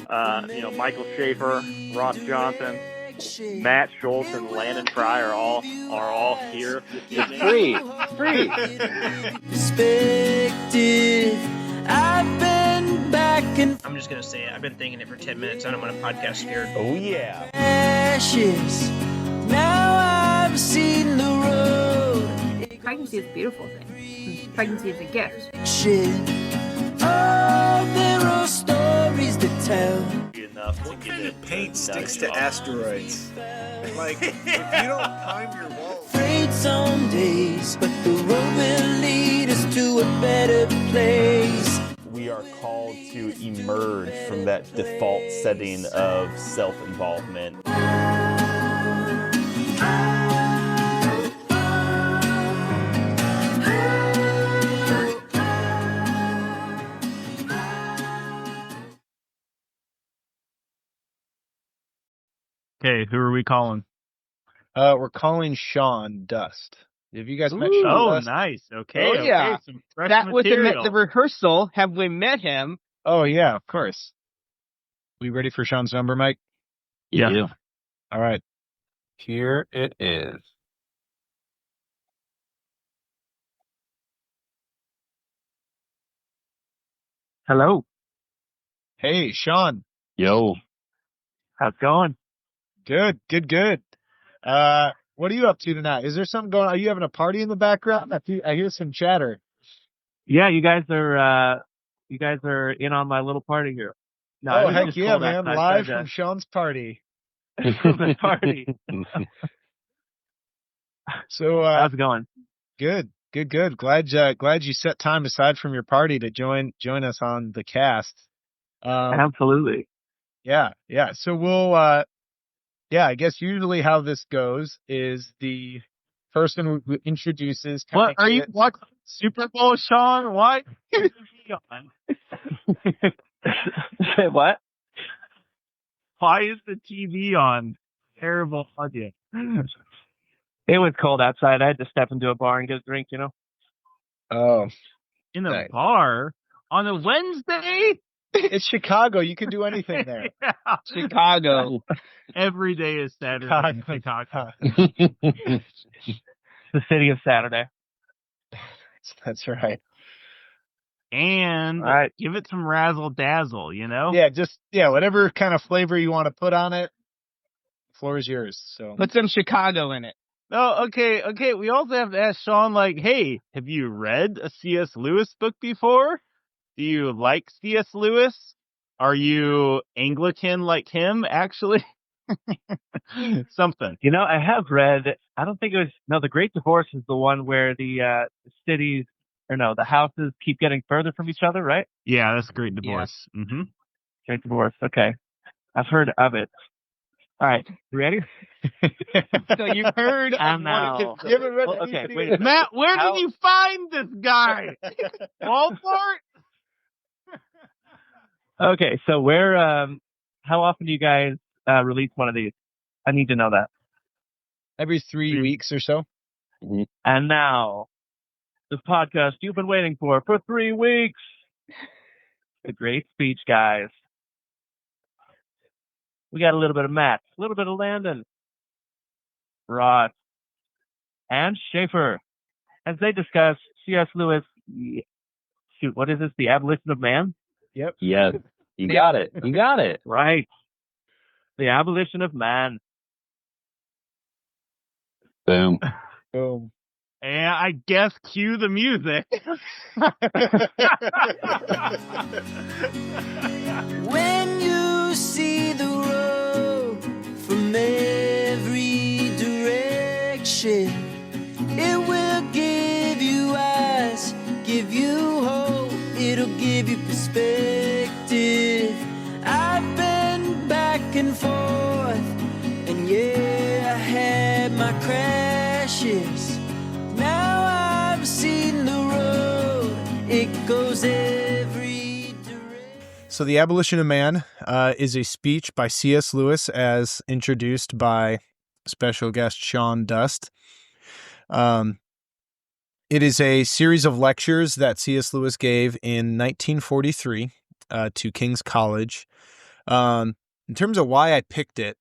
Michael Schaefer, Ross Johnson, Matt Schultz, and Landon Fry are all here. It's free. Perspective. I've been back and I'm just gonna say it. I've been thinking it for 10 minutes. I don't want a podcast scared. Oh yeah. ashes. Now I've seen the road. Pregnancy is a beautiful thing. Pregnancy is a gift. Shit. Oh, there are stories to tell. What kind of paint sticks to asteroids? Like, if you don't time your wall. Afraid some days, but the road will lead us to a better place. We are called to emerge from that default setting of self-involvement. Okay, who are we calling? We're calling Sean Dust. Have you guys met Sean Dust? Nice. Okay. Oh, yeah. Okay, some fresh That was material. the rehearsal. Have we met him? Oh, yeah, of course. We ready for Sean's number, Mike? Yeah. All right. Here it is. Hello. Hey, Sean. Yo. How's it going? Good. What are you up to tonight? Is there something going on? Are you having a party in the background? I hear some chatter. Yeah, you guys are in on my little party here. No, it Oh, was heck just yeah, cold man. outside, Live so from Sean's party. from the party. So, How's it going? good. Glad you set time aside from your party to join us on the cast. Absolutely. Yeah. So we'll, I guess usually how this goes is the person who introduces. What are you watching Super Bowl, Sean? Why? Say what? Why is the TV on? Terrible audio. It was cold outside. I had to step into a bar and get a drink, you know? Oh, In a Nice. bar on a Wednesday? it's Chicago. You can do anything there. Yeah. Chicago. Every day is Saturday in Chicago. The city of Saturday. That's right. And All right. give it some razzle dazzle, you know? Yeah, whatever kind of flavor you want to put on it. The floor is yours. So Put some Chicago in it. Oh, okay. We also have to ask Sean, like, hey, have you read a C.S. Lewis book before? Do you like C.S. Lewis? Are you Anglican like him, actually? Something. You know, I have read, I don't think it was, no, The Great Divorce is the one where the houses keep getting further from each other, right? Yeah, that's a Great Divorce. Yeah. Mm-hmm. Great Divorce, okay. I've heard of it. All right, you ready? So you've heard of know. You haven't read Well, okay, wait. Matt, where did you find this guy? Walmart? Okay, so how often do you guys release one of these? I need to know that. every 3 weeks or so. And now, the podcast you've been waiting for 3 weeks. The great speech, guys. We got a little bit of Matt, a little bit of Landon, Ross, and Schaefer as they discuss C.S. Lewis. Shoot, what is this? The Abolition of Man? Yep. Yes. You got it. Right. The Abolition of Man. Boom. Boom. And I guess cue the music. When you see the road from every direction, it will give you eyes, give you hope, it'll give you perspective. I've been back and forth, and yeah, I had my crashes. Now I've seen the road, it goes every direction. So The Abolition of Man is a speech by C.S. Lewis as introduced by special guest Sean Dust. It is a series of lectures that C.S. Lewis gave in 1943 to King's College In terms of why I picked it,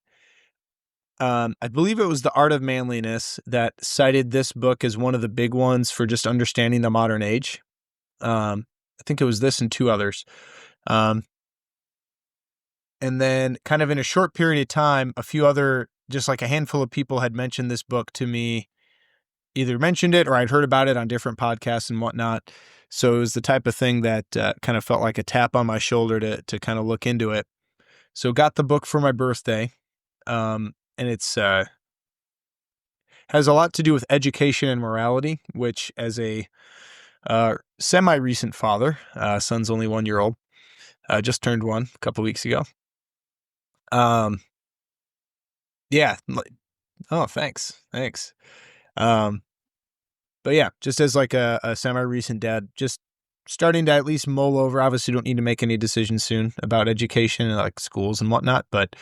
I believe it was The Art of Manliness that cited this book as one of the big ones for just understanding the modern age. I think it was this and two others. And then kind of in a short period of time, a few other, just like a handful of people had mentioned this book to me, either mentioned it or I'd heard about it on different podcasts and whatnot. So it was the type of thing that kind of felt like a tap on my shoulder to kind of look into it. So got the book for my birthday. And it's has a lot to do with education and morality, which as a semi-recent father, son's only 1 year old, just turned one a couple weeks ago. Yeah. Oh, thanks. But yeah, just as like a semi-recent dad, just starting to at least mull over. Obviously, don't need to make any decisions soon about education and like schools and whatnot. But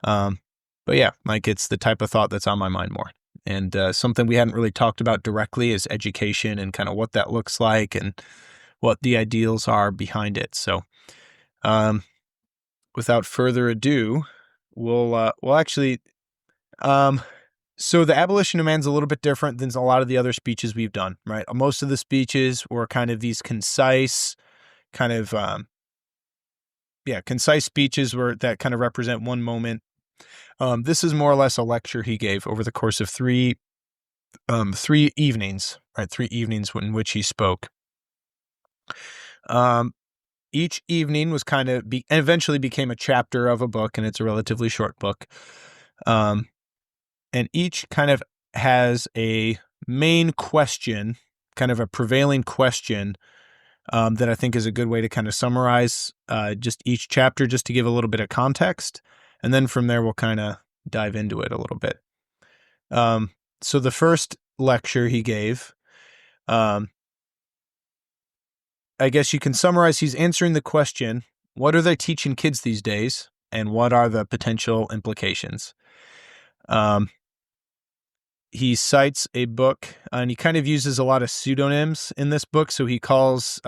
yeah, like it's the type of thought that's on my mind more. And something we hadn't really talked about directly is education and kind of what that looks like and what the ideals are behind it. So, without further ado, we'll actually. So the Abolition of Man's a little bit different than a lot of the other speeches we've done, right? Most of the speeches were kind of these concise, kind of, concise speeches that kind of represent one moment. This is more or less a lecture he gave over the course of three evenings, right? 3 evenings in which he spoke. Each evening was kind of, and eventually became a chapter of a book, and it's a relatively short book. And each kind of has a main question, kind of a prevailing question that I think is a good way to kind of summarize just each chapter, just to give a little bit of context. And then from there, we'll kind of dive into it a little bit. So the first lecture he gave, I guess you can summarize, he's answering the question, what are they teaching kids these days? And what are the potential implications? He cites a book, and he kind of uses a lot of pseudonyms in this book. So he calls,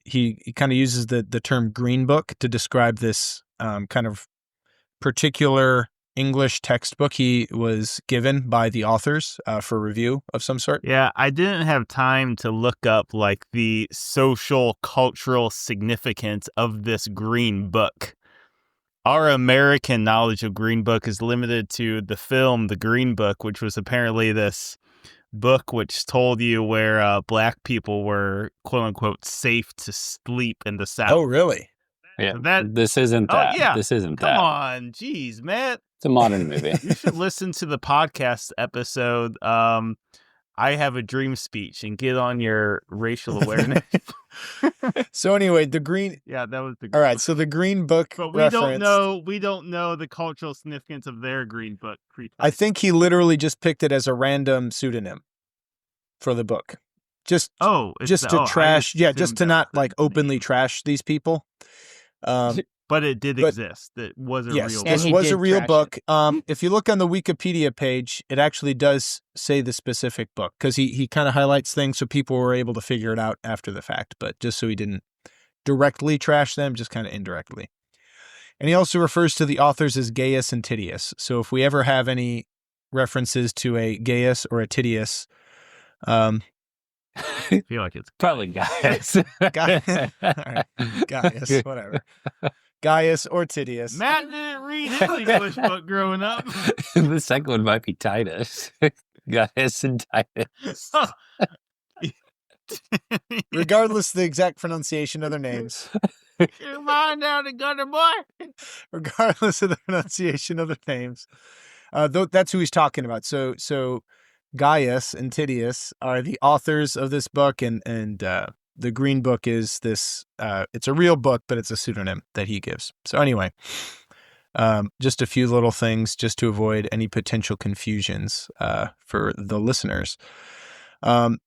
he kind of uses the term green book to describe this kind of particular English textbook he was given by the authors for review of some sort. Yeah, I didn't have time to look up like the social, cultural significance of this green book. Our American knowledge of Green Book is limited to the film The Green Book, which was apparently this book which told you where black people were, quote unquote, safe to sleep in the South. Oh, really? Yeah, So this isn't that. Oh, yeah. This isn't Come that. on. Jeez, Matt. It's a modern movie. You should listen to the podcast episode, I Have a Dream speech, and get on your racial awareness. So anyway, the green. Yeah, that was the. All right, so the green book. But we don't know the cultural significance of their green book. I think he literally just picked it as a random pseudonym for the book. Just to trash. Yeah, just to not like openly trash these people. But it did exist. It was a real book. This was a real book. If you look on the Wikipedia page, it actually does say the specific book, because he kind of highlights things so people were able to figure it out after the fact, but just so he didn't directly trash them, just kind of indirectly. And he also refers to the authors as Gaius and Titius. So if we ever have any references to a Gaius or a Titius, I feel like it's probably Gaius. All right. Gaius, whatever. Gaius or Titius. Matt didn't read an English book growing up. The second one might be Titus. Gaius and Titus. Regardless of the exact pronunciation of their names. Your mind down the gutter, boy. Regardless of the pronunciation of their names. That's who he's talking about. So Gaius and Titius are the authors of this book, and the green book is this, it's a real book, but it's a pseudonym that he gives. So anyway, just a few little things just to avoid any potential confusions for the listeners. So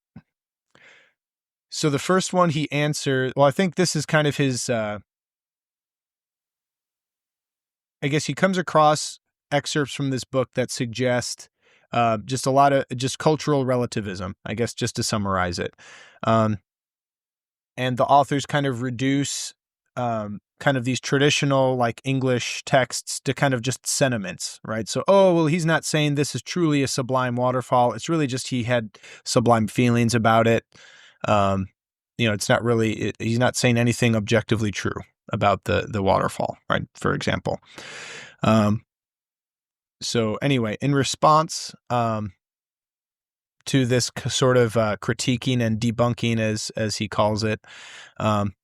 the first one he answered, well, I think this is kind of his, I guess he comes across excerpts from this book that suggest just a lot of just cultural relativism, I guess, just to summarize it. And the authors kind of reduce kind of these traditional like English texts to kind of just sentiments, right? So, oh, well, he's not saying this is truly a sublime waterfall. It's really just he had sublime feelings about it. It's not really, he's not saying anything objectively true about the waterfall, right? For example. So anyway, in response to this sort of critiquing and debunking, as he calls it,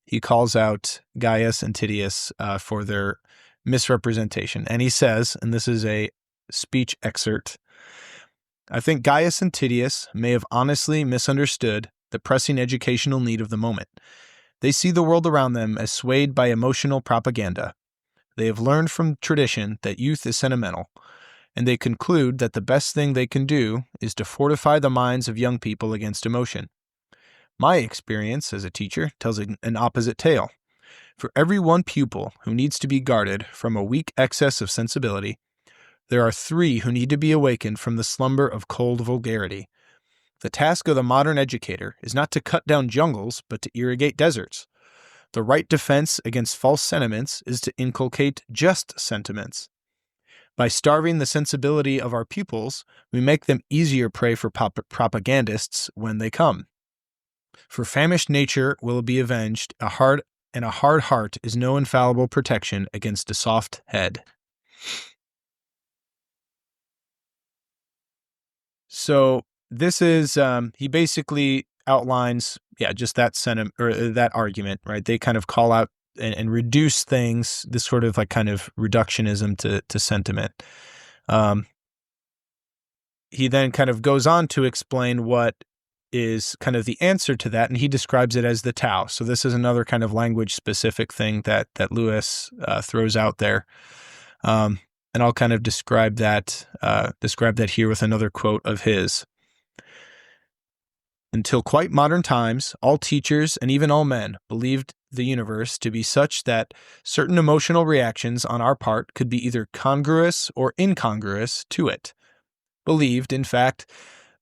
he calls out Gaius and Titius for their misrepresentation. And he says, and this is a speech excerpt, I think Gaius and Titius may have honestly misunderstood the pressing educational need of the moment. They see the world around them as swayed by emotional propaganda. They have learned from tradition that youth is sentimental, and they conclude that the best thing they can do is to fortify the minds of young people against emotion. My experience as a teacher tells an opposite tale. For every one pupil who needs to be guarded from a weak excess of sensibility, there are 3 who need to be awakened from the slumber of cold vulgarity. The task of the modern educator is not to cut down jungles, but to irrigate deserts. The right defense against false sentiments is to inculcate just sentiments. By starving the sensibility of our pupils, we make them easier prey for propagandists when they come. For famished nature will be avenged, a hard heart is no infallible protection against a soft head. So this is, he basically outlines, just that sentiment or that argument, right? They kind of call out and reduce things, this sort of like kind of reductionism to sentiment. He then kind of goes on to explain what is kind of the answer to that, and he describes it as the Tao. So this is another kind of language-specific thing that Lewis throws out there. And I'll kind of describe that here with another quote of his. Until quite modern times, all teachers and even all men believed the universe to be such that certain emotional reactions on our part could be either congruous or incongruous to it. Believed, in fact,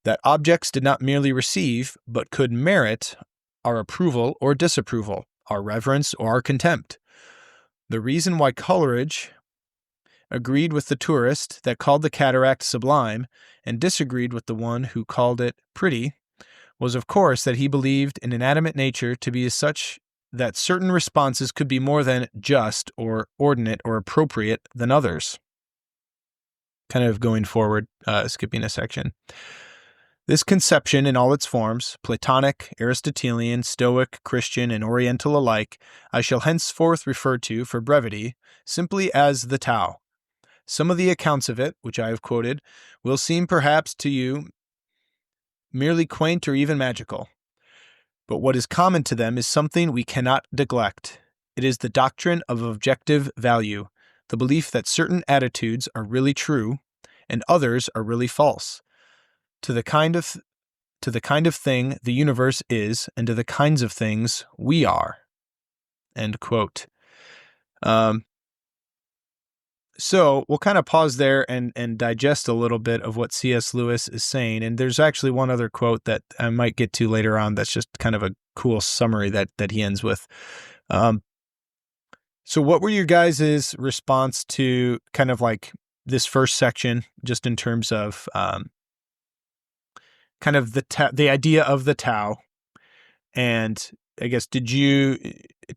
that objects did not merely receive, but could merit our approval or disapproval, our reverence or our contempt. The reason why Coleridge agreed with the tourist that called the cataract sublime and disagreed with the one who called it pretty was, of course, that he believed in inanimate nature to be such that certain responses could be more than just or ordinate or appropriate than others. Kind of going forward, skipping a section. This conception in all its forms, Platonic, Aristotelian, Stoic, Christian, and Oriental alike, I shall henceforth refer to, for brevity, simply as the Tao. Some of the accounts of it, which I have quoted, will seem perhaps to you merely quaint or even magical. But what is common to them is something we cannot neglect. It is the doctrine of objective value, the belief that certain attitudes are really true and others are really false. To the kind of thing the universe is, and to the kinds of things we are. End quote. So we'll kind of pause there and digest a little bit of what C.S. Lewis is saying. And there's actually one other quote that I might get to later on that's just kind of a cool summary that he ends with. So what were your guys' response to kind of like this first section, just in terms of kind of the idea of the Tao? And I guess, to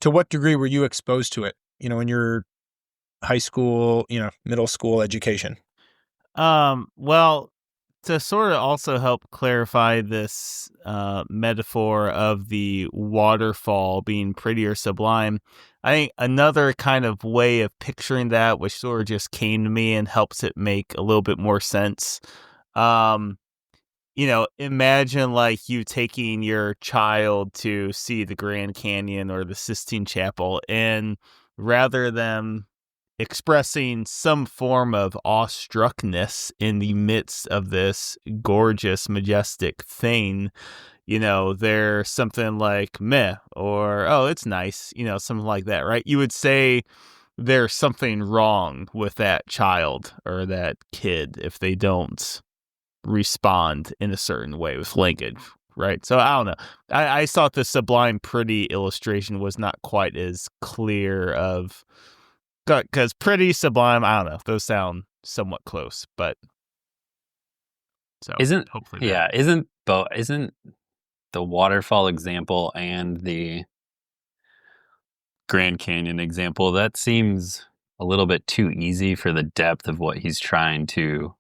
what degree were you exposed to it, in your high school, middle school education? Well, to sort of also help clarify this metaphor of the waterfall being pretty or sublime, I think another kind of way of picturing that, which sort of just came to me and helps it make a little bit more sense. Imagine like you taking your child to see the Grand Canyon or the Sistine Chapel, and rather than expressing some form of awestruckness in the midst of this gorgeous, majestic thing, there's something like meh, or, oh, it's nice, something like that, right? You would say there's something wrong with that child or that kid if they don't respond in a certain way with language, right? So I don't know. I thought the sublime pretty illustration was not quite as clear of, because pretty sublime, I don't know. Those sound somewhat close, but so Isn't hopefully yeah, isn't the waterfall example and the Grand Canyon example, that seems a little bit too easy for the depth of what he's trying to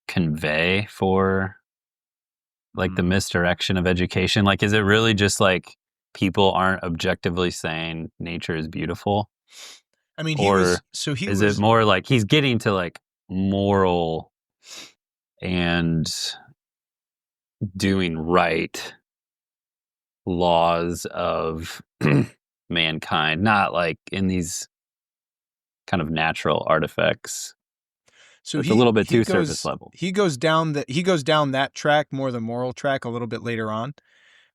convey for like the misdirection of education. Like, is it really just like people aren't objectively saying nature is beautiful? I mean, Or is it more like he's getting to like moral and doing right laws of mankind, not like in these kind of natural artifacts. So it's a little bit too surface level. He goes down that track, more the moral track, a little bit later on.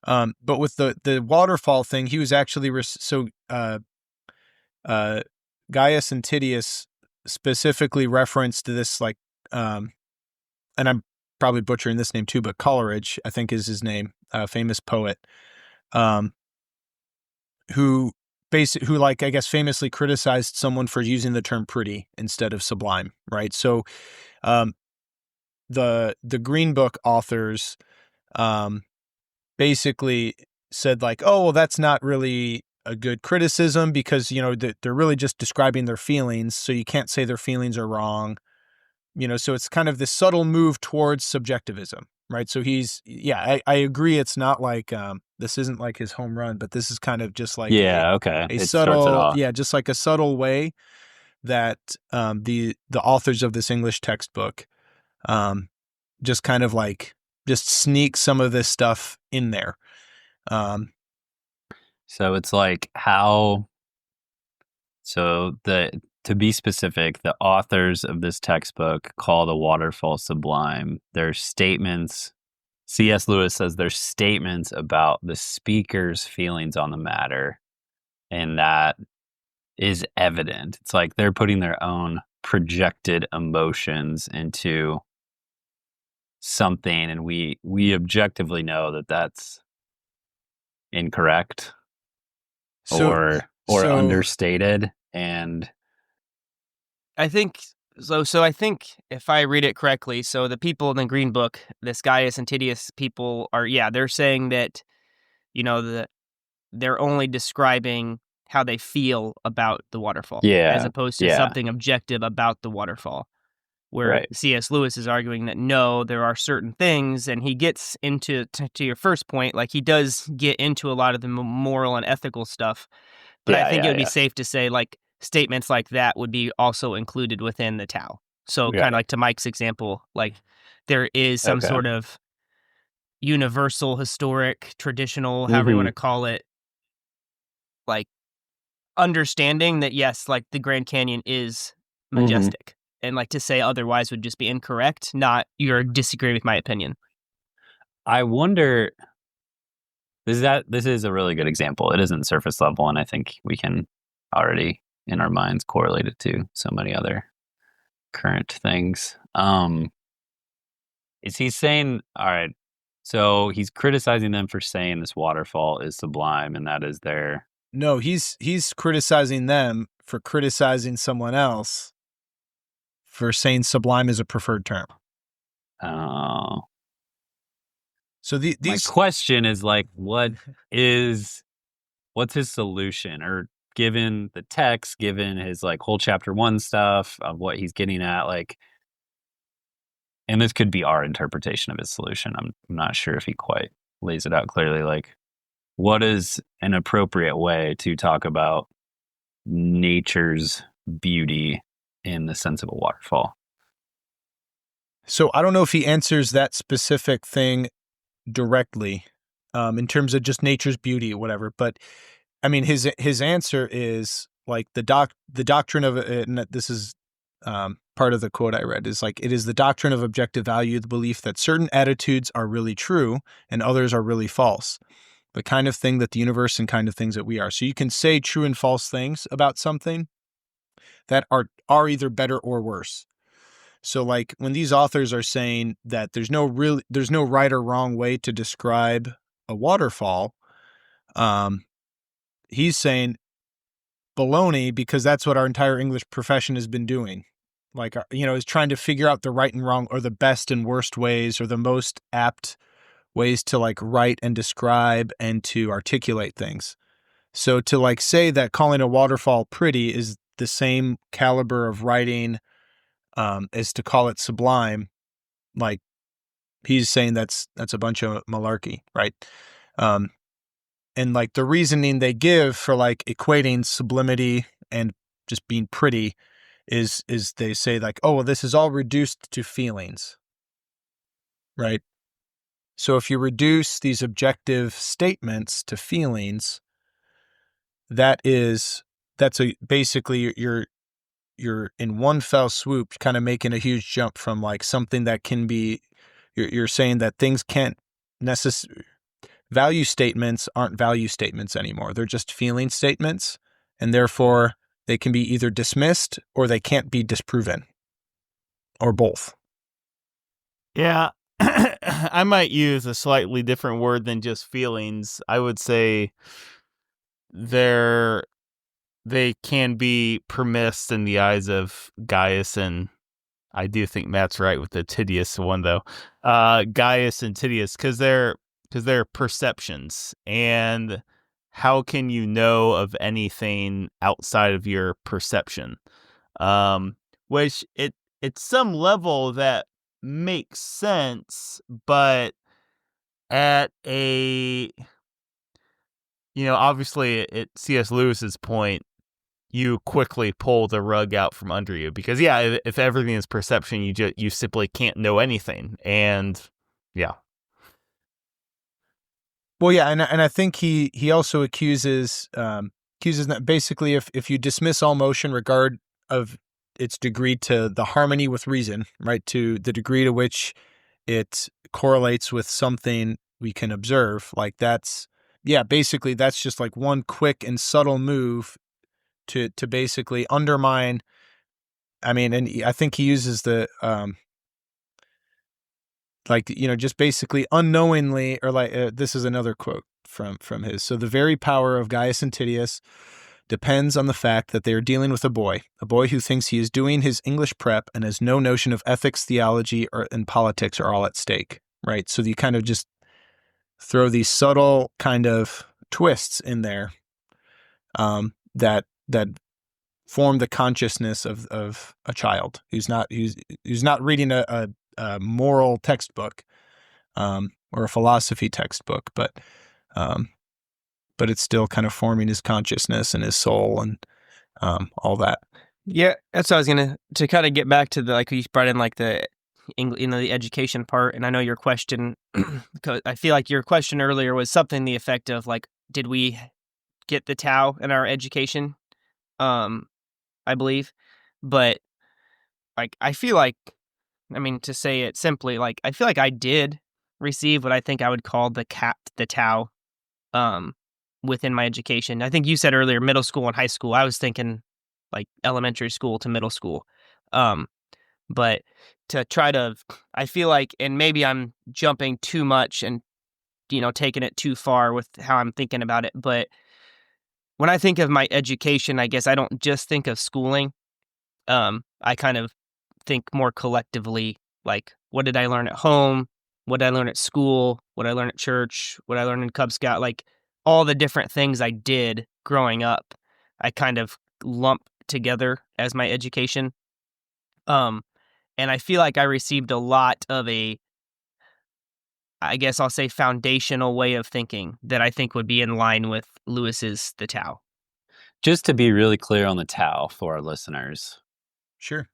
But with the waterfall thing, he was actually Gaius and Titius specifically referenced this, like, and I'm probably butchering this name too, but Coleridge, I think is his name, famous poet, who like, I guess, famously criticized someone for using the term pretty instead of sublime, right? So the Green Book authors basically said, like, oh, well, that's not really a good criticism because, you know, they're really just describing their feelings, so you can't say their feelings are wrong. You know, so it's kind of this subtle move towards subjectivism, right? So I agree. It's not like, this isn't like his home run, but this is kind of just like okay. a It subtle, starts it off. just like a subtle way that the authors of this English textbook just kind of like just sneak some of this stuff in there. So it's like to be specific, the authors of this textbook call the waterfall sublime. Their statements, C.S. Lewis says their statements about the speaker's feelings on the matter, and that is evident. It's like they're putting their own projected emotions into something, and we objectively know that that's incorrect or understated. And I think so. So I think if I read it correctly, so the people in the Green Book, this Gaius and Titius people they're saying that, you know, they're only describing how they feel about the waterfall, as opposed to something objective about the waterfall. Where C.S. Lewis is arguing that no, there are certain things, and he gets into to your first point, like he does get into a lot of the moral and ethical stuff. But I think it would be safe to say, like, statements like that would be also included within the Tao. So kind of like to Mike's example, like there is some sort of universal, historic, traditional, however you want to call it, like understanding that, yes, like the Grand Canyon is majestic. And like to say otherwise would just be incorrect, not you're disagreeing with my opinion. I wonder, this is a really good example. It isn't surface level, and I think we can already in our minds correlate it to so many other current things. Is he saying, all right, so he's criticizing them for saying this waterfall is sublime, and that is their... No, he's criticizing them for criticizing someone else for saying sublime is a preferred term. Oh. So my question is, like, what's his solution? Or given the text, given his like whole chapter 1 stuff of what he's getting at, like, and this could be our interpretation of his solution. I'm not sure if he quite lays it out clearly. Like, what is an appropriate way to talk about nature's beauty in the sense of a waterfall? So I don't know if he answers that specific thing directly, in terms of just nature's beauty or whatever. But I mean, his answer is like the doctrine of, and this is part of the quote I read, is like, it is the doctrine of objective value, the belief that certain attitudes are really true and others are really false. The kind of thing that the universe and kind of things that we are. So you can say true and false things about something that are either better or worse. So like when these authors are saying that there's no right or wrong way to describe a waterfall, he's saying baloney, because that's what our entire English profession has been doing. Like, is trying to figure out the right and wrong, or the best and worst ways, or the most apt ways to like write and describe and to articulate things. So to like say that calling a waterfall pretty is the same caliber of writing as to call it sublime, like he's saying that's a bunch of malarkey, right? And like the reasoning they give for like equating sublimity and just being pretty is they say like, oh, well, this is all reduced to feelings, right? So if you reduce these objective statements to feelings, that's basically you're in one fell swoop kind of making a huge jump from like something that can be, you're saying that things can't value statements aren't value statements anymore. They're just feeling statements, and therefore they can be either dismissed or they can't be disproven, or both. Yeah. I might use a slightly different word than just feelings. I would say they can be permissed in the eyes of Gaius, and I do think Matt's right with the Titius one though. Gaius and Titius, because they're perceptions, and how can you know of anything outside of your perception? Which at some level that makes sense, but at a, obviously at C.S. Lewis's point, you quickly pull the rug out from under you, because if everything is perception, you simply can't know anything. And yeah. Well, yeah, and I think he also accuses that basically if you dismiss all motion regard of its degree to the harmony with reason, right, to the degree to which it correlates with something we can observe, like basically that's just like one quick and subtle move to basically undermine. I mean, and I think he uses the just basically unknowingly, or like this is another quote from his. So the very power of Gaius and Titius depends on the fact that they are dealing with a boy who thinks he is doing his English prep and has no notion of ethics, theology, and politics are all at stake, right? So you kind of just throw these subtle kind of twists in there that form the consciousness of a child who's not reading a moral textbook or a philosophy textbook, but it's still kind of forming his consciousness and his soul and all that. Yeah, that's what I was to kind of get back to the, like, you brought in like the the education part, and I know your question, because I feel like your question earlier was something the effect of like, did we get the Tao in our education? I believe, but like I feel like, to say it simply, like I feel like I did receive what I think I would call the Tao within my education. I think you said earlier middle school and high school. I was thinking like elementary school to middle school. But to try to, I feel like, and maybe I'm jumping too much and taking it too far with how I'm thinking about it, but when I think of my education, I guess I don't just think of schooling. I kind of think more collectively, like, what did I learn at home? What did I learn at school? What did I learn at church? What did I learn in Cub Scout? Like, all the different things I did growing up, I kind of lump together as my education. And I feel like I received a lot of I guess I'll say foundational way of thinking that I think would be in line with Lewis's The Tao. Just to be really clear on the Tao for our listeners. Sure.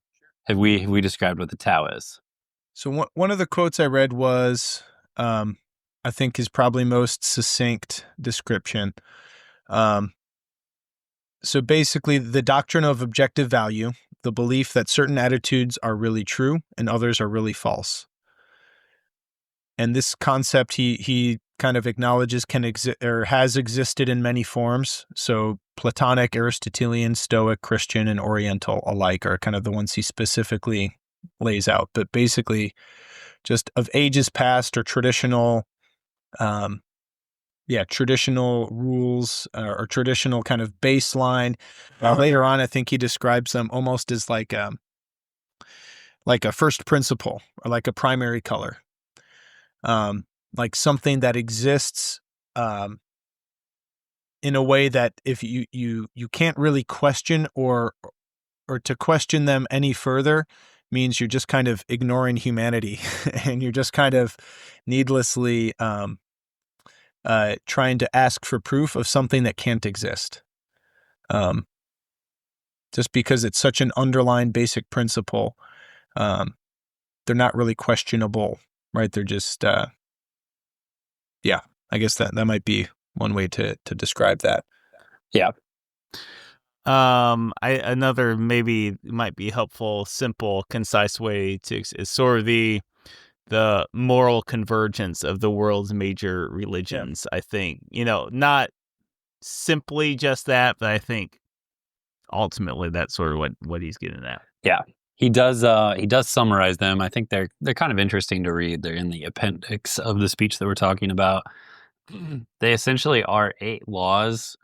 Have we described what the Tao is? So one of the quotes I read was, I think is probably most succinct description. So basically, the doctrine of objective value, the belief that certain attitudes are really true and others are really false. And this concept he kind of acknowledges can exist or has existed in many forms. So Platonic, Aristotelian, Stoic, Christian, and Oriental alike are kind of the ones he specifically lays out, but basically just of ages past or traditional, traditional rules or traditional kind of baseline. Later on, I think he describes them almost as like a first principle or like a primary color, like something that exists in a way that if you can't really question or to question them any further means you're just kind of ignoring humanity and you're just kind of needlessly trying to ask for proof of something that can't exist. Just because it's such an underlying basic principle, they're not really questionable, right? They're just, I guess that might be one way to describe that. Yeah. Another maybe might be helpful, simple, concise way to is sort of the moral convergence of the world's major religions. I think, not simply just that, but I think ultimately that's sort of what he's getting at. Yeah. He does summarize them. I think they're kind of interesting to read. They're in the appendix of the speech that we're talking about. They essentially are 8 laws.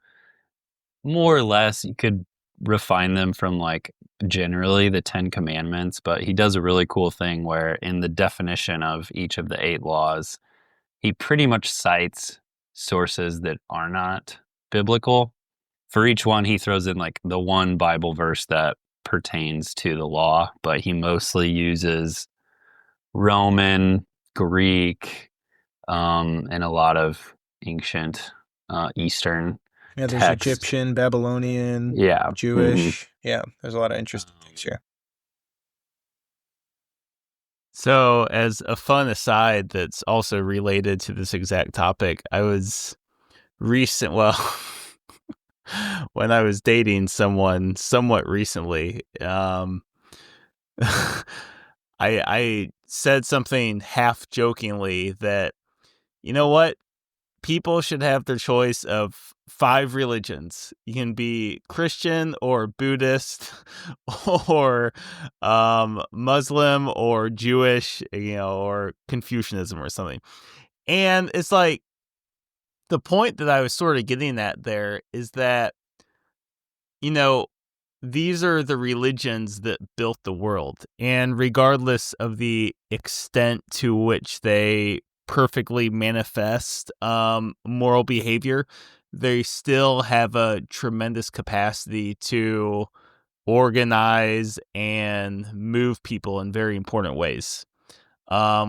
More or less, you could refine them from like generally the 10 commandments, but he does a really cool thing where in the definition of each of the 8 laws, he pretty much cites sources that are not biblical. For each one, he throws in like the one Bible verse that pertains to the law, but he mostly uses Roman, Greek, and a lot of ancient Eastern Yeah, there's text. Egyptian, Babylonian, Jewish. Mm-hmm. Yeah, there's a lot of interesting things here. So, as a fun aside that's also related to this exact topic, I was when I was dating someone somewhat recently, I said something half jokingly that, you know what? People should have their choice of 5 religions. You can be Christian or Buddhist or Muslim or Jewish, or Confucianism or something. And it's like the point that I was sort of getting at there is that, these are the religions that built the world. And regardless of the extent to which they perfectly manifest moral behavior, they still have a tremendous capacity to organize and move people in very important ways,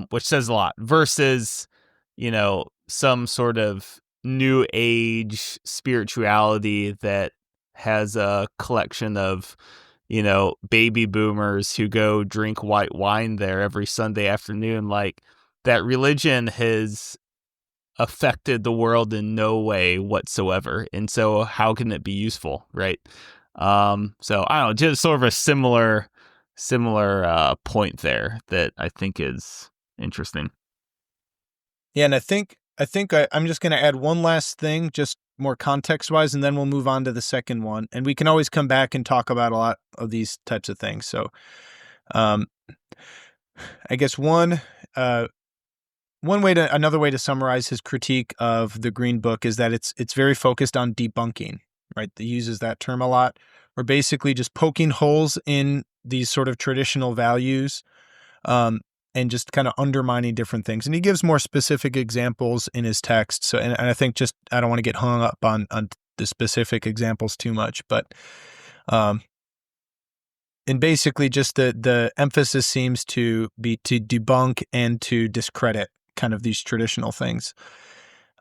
which says a lot versus, some sort of new age spirituality that has a collection of, baby boomers who go drink white wine there every Sunday afternoon. Like, that religion has affected the world in no way whatsoever. And so how can it be useful, right? So I don't know, just sort of a similar point there that I think is interesting. Yeah, and I think I'm just going to add one last thing, just more context-wise, and then we'll move on to the second one. And we can always come back and talk about a lot of these types of things. So, I guess another way to summarize his critique of the Green Book is that it's very focused on debunking, right? He uses that term a lot. We're basically just poking holes in these sort of traditional values, and just kind of undermining different things. And he gives more specific examples in his text. So, and I think I don't want to get hung up on the specific examples too much, but, and basically just the emphasis seems to be to debunk and to discredit kind of these traditional things.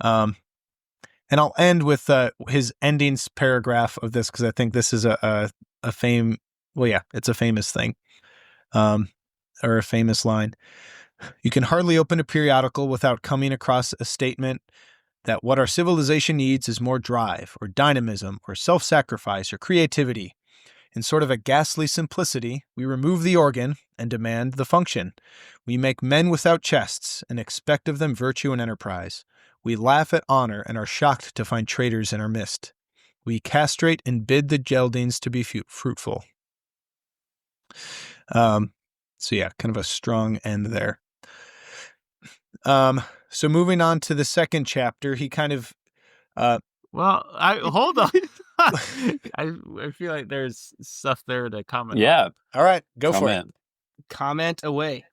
And I'll end with his endings paragraph of this, because I think this is it's a famous thing. Or a famous line. You can hardly open a periodical without coming across a statement that what our civilization needs is more drive or dynamism or self-sacrifice or creativity. In sort of a ghastly simplicity, we remove the organ and demand the function. We make men without chests and expect of them virtue and enterprise. We laugh at honor and are shocked to find traitors in our midst. We castrate and bid the geldings to be fruitful. So yeah, kind of a strong end there. So moving on to the second chapter, he kind of Well, hold on. I feel like there's stuff there to comment. Yeah. All right, go for Comment. Comment away.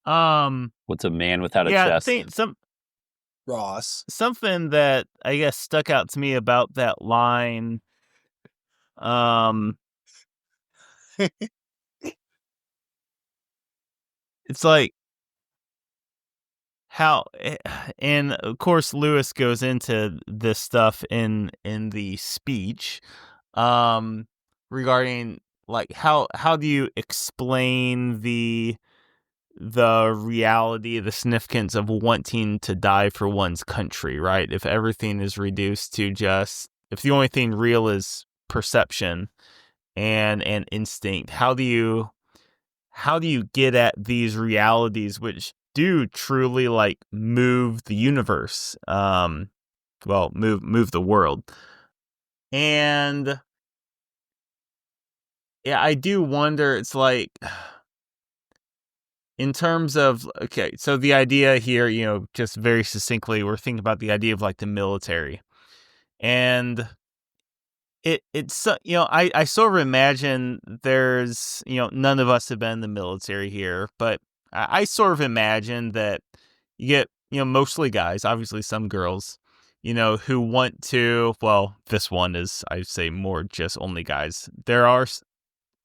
What's a man without a Yeah, chest? Ross. Something that I guess stuck out to me about that line. It's like how, and of course Lewis goes into this stuff in the speech, regarding like how do you explain the reality, the significance of wanting to die for one's country, right? If everything is reduced to just, if the only thing real is perception and instinct, how do you get at these realities which do truly like move the universe, well, move the world? And yeah, I do wonder, it's like, in terms of, okay, so the idea here, you know, just very succinctly, we're thinking about the idea of like the military. And it's, you know, I sort of imagine there's, you know, none of us have been in the military here, but I sort of imagine that you get, you know, mostly guys, obviously some girls, you know, who want to, well, this one is, I'd say, more just only guys. There are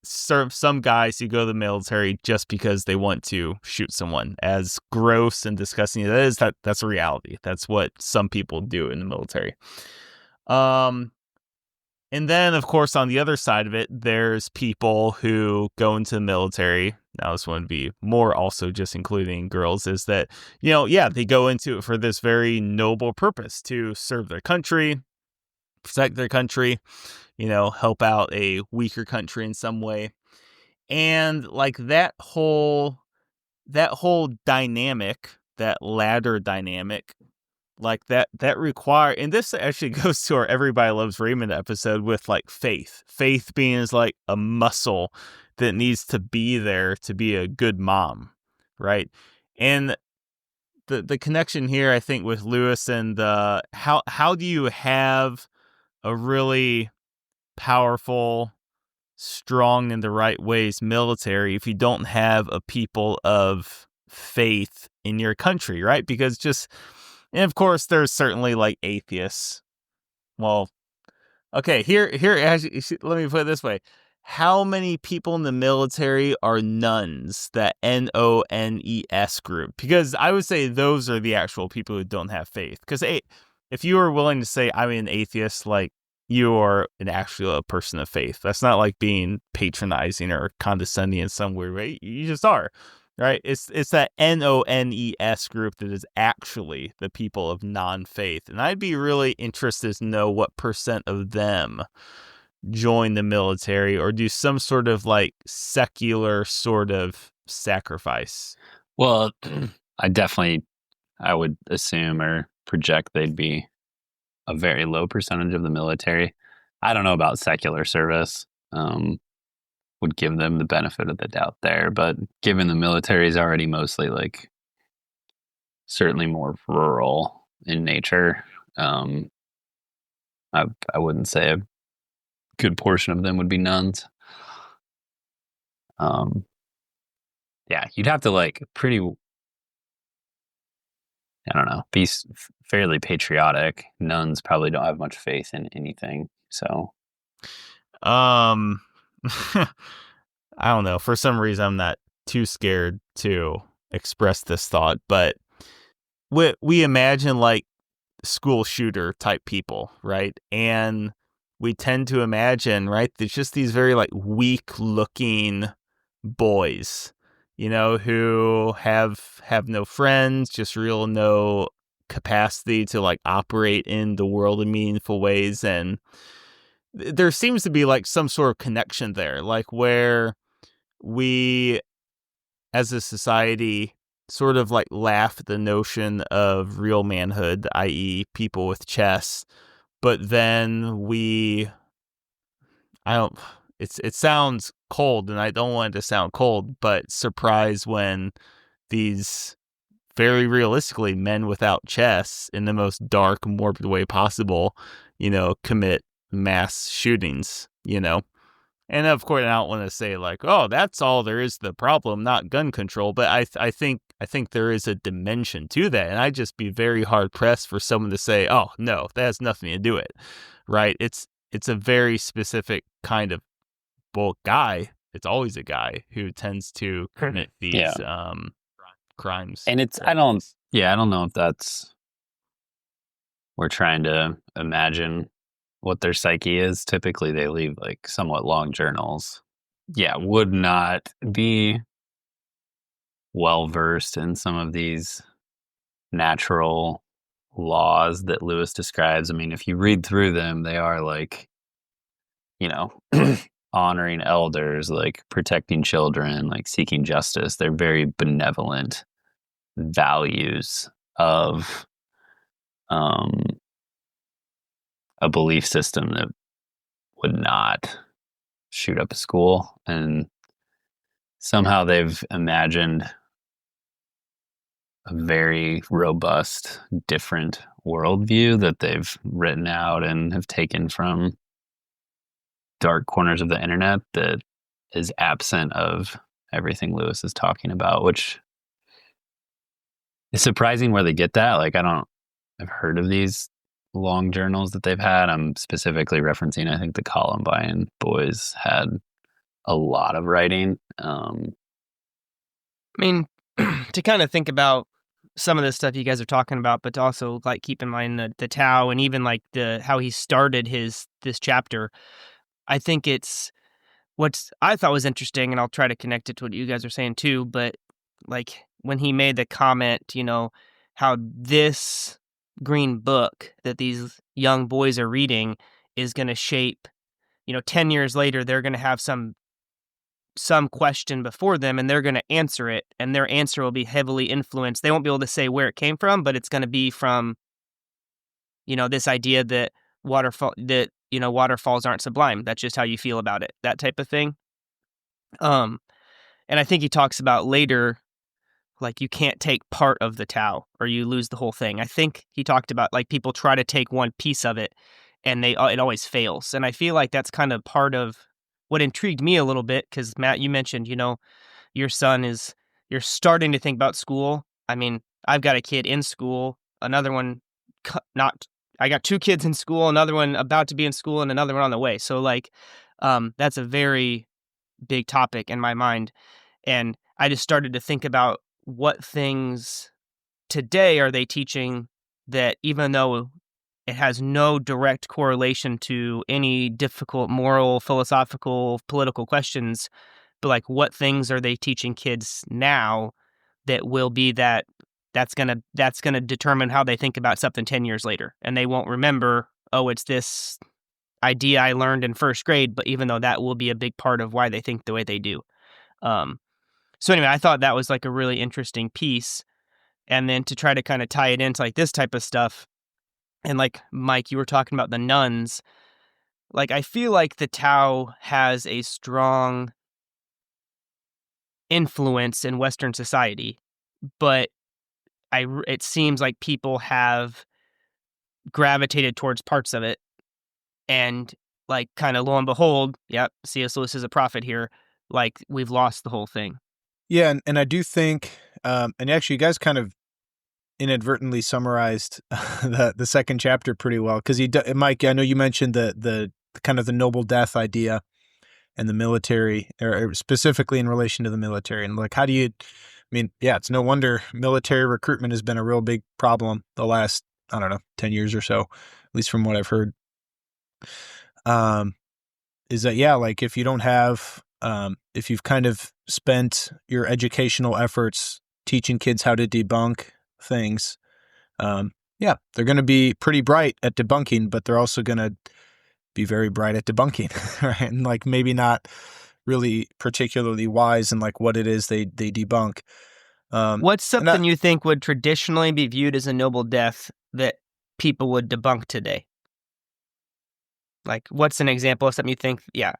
some guys who go to the military just because they want to shoot someone. As gross and disgusting as that is, that's a reality. That's what some people do in the military. And then, of course, on the other side of it, there's people who go into the military. Now, this one would be more also just including girls, is that, you know, yeah, they go into it for this very noble purpose to serve their country, protect their country, you know, help out a weaker country in some way. And like that whole dynamic, that ladder dynamic, like that require, and this actually goes to our Everybody Loves Raymond episode with like faith being is like a muscle that needs to be there to be a good mom, right? And the connection here, I think, with Lewis and how do you have a really powerful, strong in the right ways military if you don't have a people of faith in your country, right? Because just, and of course there's certainly like atheists. Well, okay, here actually, let me put it this way. How many people in the military are nuns, that NONES group? Because I would say those are the actual people who don't have faith. Because if you are willing to say I'm an atheist, like, you are a person of faith. That's not like being patronizing or condescending in some weird way. You just are, right? It's that NONES group that is actually the people of non-faith. And I'd be really interested to know what percent of them join the military or do some sort of like secular sort of sacrifice. Well, I would assume or project they'd be a very low percentage of the military. I don't know about secular service. Would give them the benefit of the doubt there, but given the military is already mostly like certainly more rural in nature, I wouldn't say a good portion of them would be nuns. Yeah, you'd have to like be fairly patriotic. Nuns probably don't have much faith in anything. So, I don't know. For some reason, I'm not too scared to express this thought, but we imagine like school shooter type people, right? And we tend to imagine, right, there's just these very like weak looking boys, you know, who have no friends, just real no capacity to like operate in the world in meaningful ways. And there seems to be like some sort of connection there, like where we as a society sort of like laugh at the notion of real manhood, i.e. people with chests, but then it sounds cold, and I don't want it to sound cold, but surprise when these very realistically men without chests in the most dark, morbid way possible, commit mass shootings, And of course, I don't want to say like, oh, that's all there is to the problem, not gun control. But I think there is a dimension to that, and I'd just be very hard pressed for someone to say, oh no, that has nothing to do with it, right? It's a very specific kind of guy. It's always a guy who tends to commit these crimes. And I don't know if that's, we're trying to imagine what their psyche is. Typically they leave like somewhat long journals. Yeah, would not be well versed in some of these natural laws that Lewis describes. I mean, if you read through them, they are like, honoring elders, like protecting children, like seeking justice. They're very benevolent values of a belief system that would not shoot up a school. And somehow they've imagined a very robust, different worldview that they've written out and have taken from dark corners of the internet that is absent of everything Lewis is talking about, which is surprising where they get that. Like, I've heard of these long journals that they've had. I'm specifically referencing, I think the Columbine boys had a lot of writing. I mean, to kind of think about some of the stuff you guys are talking about, but to also like keep in mind the Tao and even like how he started this chapter. I think it's what I thought was interesting, and I'll try to connect it to what you guys are saying too. But like when he made the comment, how this green book that these young boys are reading is going to shape, 10 years later, they're going to have some question before them and they're going to answer it, and their answer will be heavily influenced. They won't be able to say where it came from, but it's going to be from, this idea that waterfalls aren't sublime. That's just how you feel about it. That type of thing. And I think he talks about later, like you can't take part of the Tao or you lose the whole thing. I think he talked about like people try to take one piece of it and it always fails. And I feel like that's kind of part of what intrigued me a little bit, because Matt, you mentioned, your son you're starting to think about school. I mean, I've got a kid in school, another one I got 2 kids in school, another one about to be in school, and another one on the way. So like, that's a very big topic in my mind. And I just started to think about what things today are they teaching that, even though it has no direct correlation to any difficult moral, philosophical, political questions, but like what things are they teaching kids now that will be that's gonna determine how they think about something 10 years later. And they won't remember, oh, it's this idea I learned in first grade, but even though that will be a big part of why they think the way they do. So anyway, I thought that was like a really interesting piece. And then to try to kind of tie it into like this type of stuff. And like, Mike, you were talking about the nuns. Like, I feel like the Tao has a strong influence in Western society, but it seems like people have gravitated towards parts of it, and like kind of lo and behold, yep, C.S. Lewis is a prophet here. Like, we've lost the whole thing. Yeah, and I do think, and actually, you guys kind of inadvertently summarized the second chapter pretty well, because Mike, I know you mentioned the kind of the noble death idea and the military, or specifically in relation to the military, and like, how do you? I mean, yeah, it's no wonder military recruitment has been a real big problem the last, 10 years or so, at least from what I've heard. Is that, yeah, like if you don't have, if you've kind of spent your educational efforts teaching kids how to debunk things, yeah, they're going to be pretty bright at debunking, but they're also going to be very bright at debunking, right? And like maybe not really particularly wise in like what it is they debunk. What's something you think would traditionally be viewed as a noble death that people would debunk today? Like, what's an example of something you think, yeah.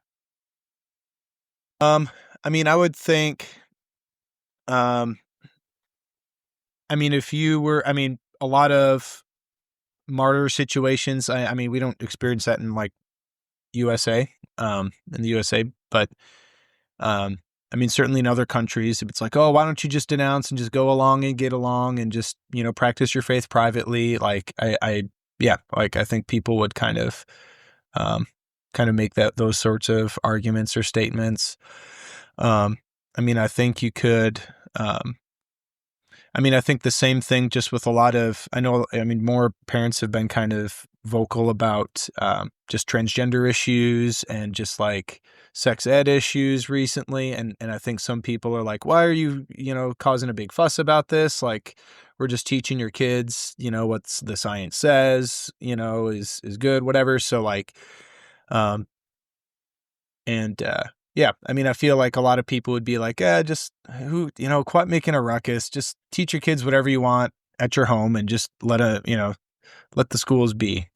I mean, I would think, I mean, if you were, I mean, a lot of martyr situations, I mean, we don't experience that in like USA, in the USA, but, I mean, certainly in other countries, if it's like, oh, why don't you just denounce and just go along and get along and just, practice your faith privately? Like, yeah, like I think people would um, kind of make those sorts of arguments or statements. I mean, I think you could, I mean, I think the same thing just with a lot of, more parents have been kind of vocal about just transgender issues and just like sex ed issues recently. And I think some people are like, why are you, causing a big fuss about this? Like, we're just teaching your kids, what's the science says, is good, whatever. So like, um, and yeah, I mean, I feel like a lot of people would be like, just quit making a ruckus. Just teach your kids whatever you want at your home and just let the schools be,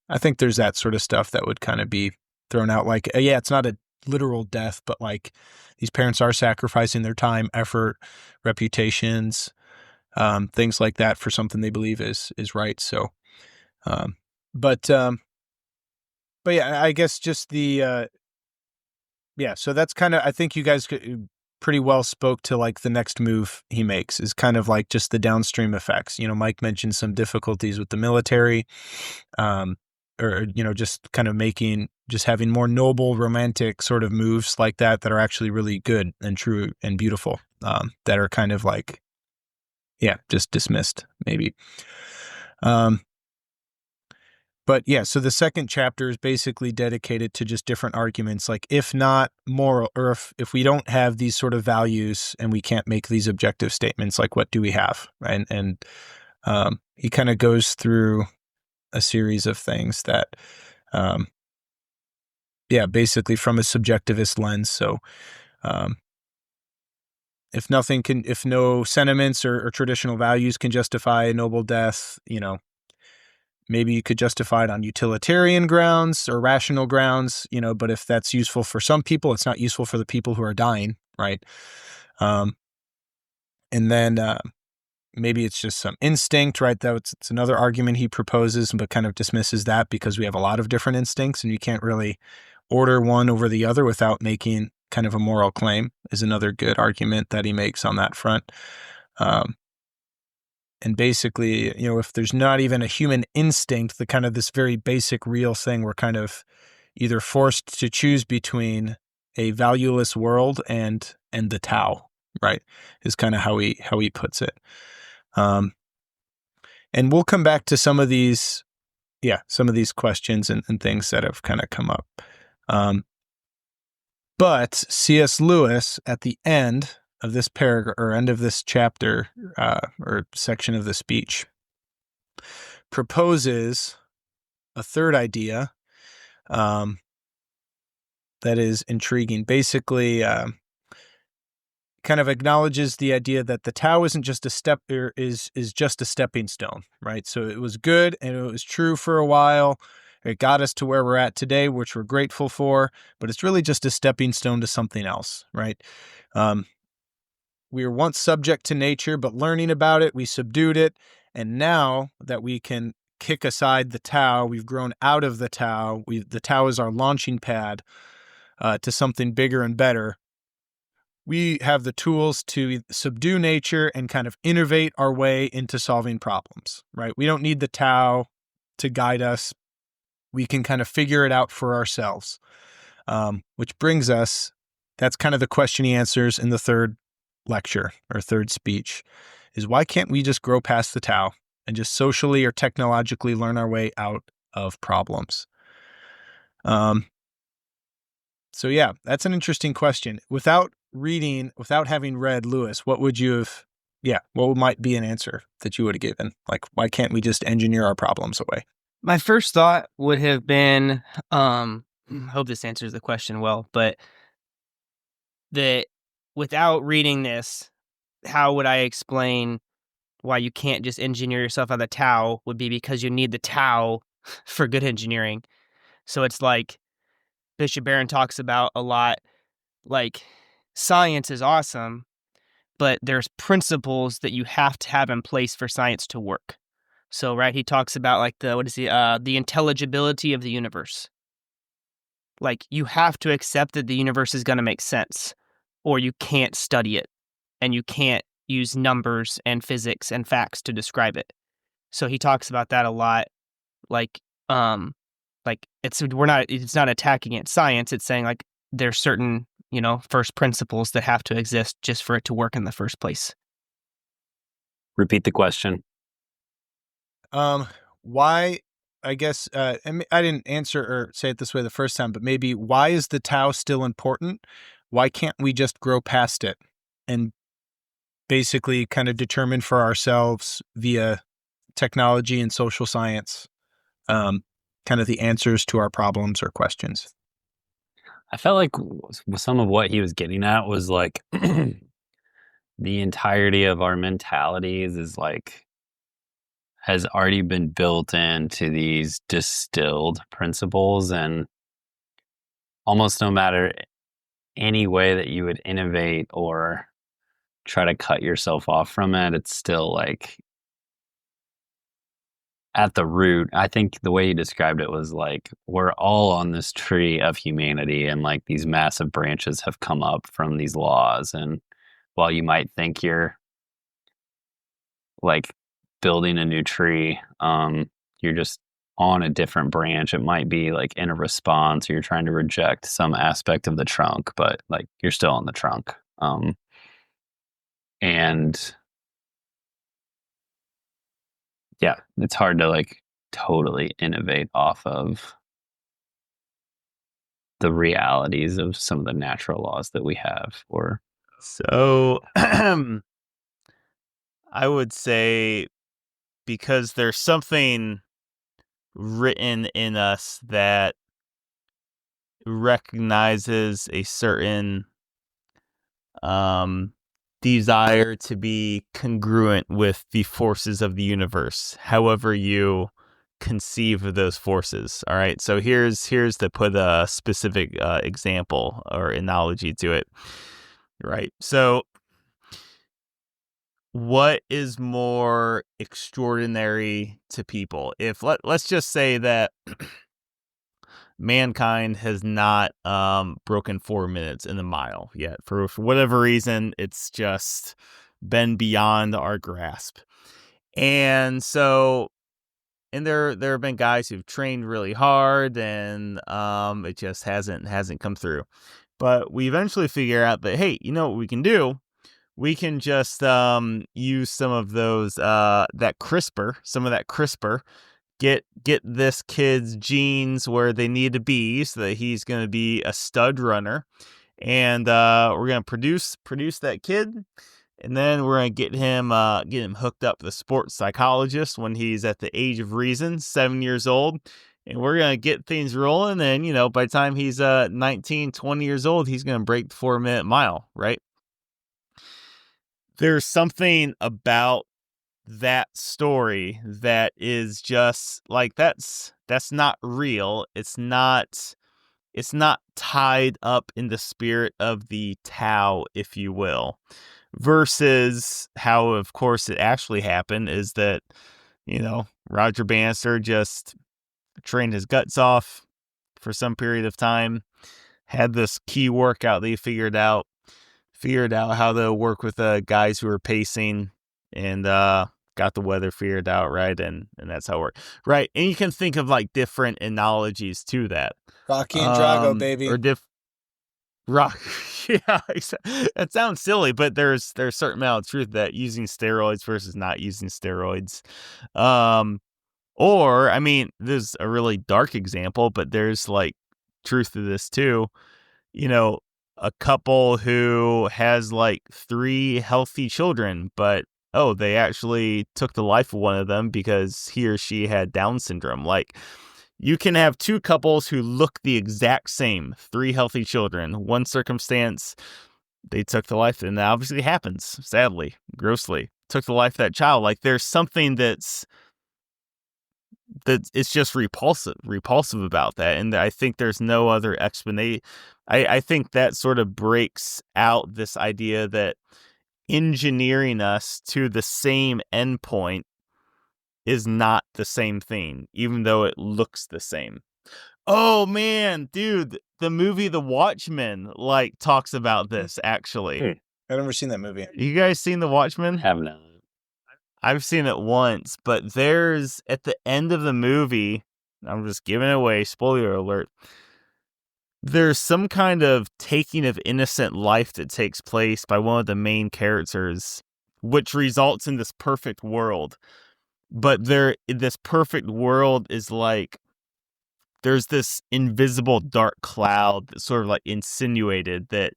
I think there's that sort of stuff that would kind of be thrown out. Like, yeah, it's not a literal death, but like these parents are sacrificing their time, effort, reputations, things like that for something they believe is right. So, but yeah, I guess just yeah, so that's kind of, I think you guys pretty well spoke to like the next move he makes is kind of like just the downstream effects. Mike mentioned some difficulties with the military, or, just kind of just having more noble romantic sort of moves like that are actually really good and true and beautiful, that are kind of like, yeah, just dismissed maybe. But yeah, so the second chapter is basically dedicated to just different arguments, like if not moral, or if we don't have these sort of values and we can't make these objective statements, like what do we have? Right? And he kind of goes through a series of things that, yeah, basically from a subjectivist lens. So if no sentiments or traditional values can justify a noble death, maybe you could justify it on utilitarian grounds or rational grounds, but if that's useful for some people, it's not useful for the people who are dying, right? And then maybe it's just some instinct, right? It's another argument he proposes, but kind of dismisses that because we have a lot of different instincts and you can't really order one over the other without making kind of a moral claim, is another good argument that he makes on that front. And basically, if there's not even a human instinct, the kind of this very basic real thing, we're kind of either forced to choose between a valueless world and the Tao, right? Is kind of how he puts it. And we'll come back to some of these questions and things that have kind of come up. But C.S. Lewis at the end of this paragraph or end of this chapter, or section of the speech, proposes a third idea that is intriguing. Basically, kind of acknowledges the idea that the Tao isn't just is just a stepping stone, right? So it was good and it was true for a while. It got us to where we're at today, which we're grateful for, but it's really just a stepping stone to something else, right? We were once subject to nature, but learning about it, we subdued it. And now that we can kick aside the Tao, we've grown out of the Tao. The Tao is our launching pad to something bigger and better. We have the tools to subdue nature and kind of innovate our way into solving problems, right? We don't need the Tao to guide us. We can kind of figure it out for ourselves, which brings us, that's kind of the question he answers in the third lecture or third speech, is why can't we just grow past the Tao and just socially or technologically learn our way out of problems? So yeah, that's an interesting question. Without having read Lewis, what might be an answer that you would have given? Like, why can't we just engineer our problems away? My first thought would have been, I hope this answers the question well, but that without reading this, how would I explain why you can't just engineer yourself out of the Tao would be because you need the Tao for good engineering. So it's like Bishop Barron talks about a lot, like science is awesome, but there's principles that you have to have in place for science to work. So, right, he talks about like the intelligibility of the universe. Like, you have to accept that the universe is going to make sense, or you can't study it, and you can't use numbers and physics and facts to describe it. So he talks about that a lot. Like it's not attacking it science. It's saying like there's certain, first principles that have to exist just for it to work in the first place. Repeat the question. Why, I guess, I didn't answer or say it this way the first time, but maybe why is the Tao still important? Why can't we just grow past it and basically kind of determine for ourselves via technology and social science, kind of the answers to our problems or questions? I felt like some of what he was getting at was like the entirety of our mentalities is like has already been built into these distilled principles, and almost no matter any way that you would innovate or try to cut yourself off from it, it's still like at the root. I think the way you described it was like we're all on this tree of humanity, and like these massive branches have come up from these laws, and while you might think you're like building a new tree, you're just on a different branch. It might be like in a response, or you're trying to reject some aspect of the trunk, but like you're still on the trunk. And yeah, it's hard to like totally innovate off of the realities of some of the natural laws that we have. Or So I would say because there's something written in us that recognizes a certain desire to be congruent with the forces of the universe, however you conceive of those forces. All right, so here's to put a specific example or analogy to it. Right, so what is more extraordinary to people? If let's just say that mankind has not broken 4 minutes in the mile yet. For whatever reason, it's just been beyond our grasp. And so, and there have been guys who've trained really hard, and it just hasn't come through. But we eventually figure out that, hey, you know what we can do? We can just use some of those some of that CRISPR, get this kid's genes where they need to be so that he's going to be a stud runner, and we're going to produce that kid, and then we're going to get him hooked up with a sports psychologist when he's at the age of reason, 7 years old, and we're going to get things rolling, and by the time he's 19, 20 years old, he's going to break the 4-minute mile, right? There's something about that story that is just like that's not real. It's not tied up in the spirit of the Tao, if you will, versus how, of course, it actually happened is that Roger Bannister just trained his guts off for some period of time, had this key workout that he figured out how to work with guys who were pacing, and got the weather figured out, right? And that's how it worked, right? And you can think of like different analogies to that. Rocky and Drago, baby. Or rock. Yeah, that sounds silly, but there's a certain amount of truth that using steroids versus not using steroids. Or, I mean, there's a really dark example, but there's like truth to this too. A couple who has like 3 healthy children, but they actually took the life of one of them because he or she had Down syndrome. Like, you can have 2 couples who look the exact same, 3 healthy children. One circumstance, they took the life, and that obviously happens, sadly, grossly, took the life of that child. Like, there's something that's that it's just repulsive about that. And I think there's no other explanation. I think that sort of breaks out this idea that engineering us to the same endpoint is not the same thing, even though it looks the same. Oh man, dude, the movie The Watchmen talks about this actually. I've never seen that movie. You guys seen The Watchmen? Have not. I've seen it once, but there's at the end of the movie, I'm just giving it away, spoiler alert. There's some kind of taking of innocent life that takes place by one of the main characters, which results in this perfect world. But this perfect world is there's this invisible dark cloud that sort of insinuated that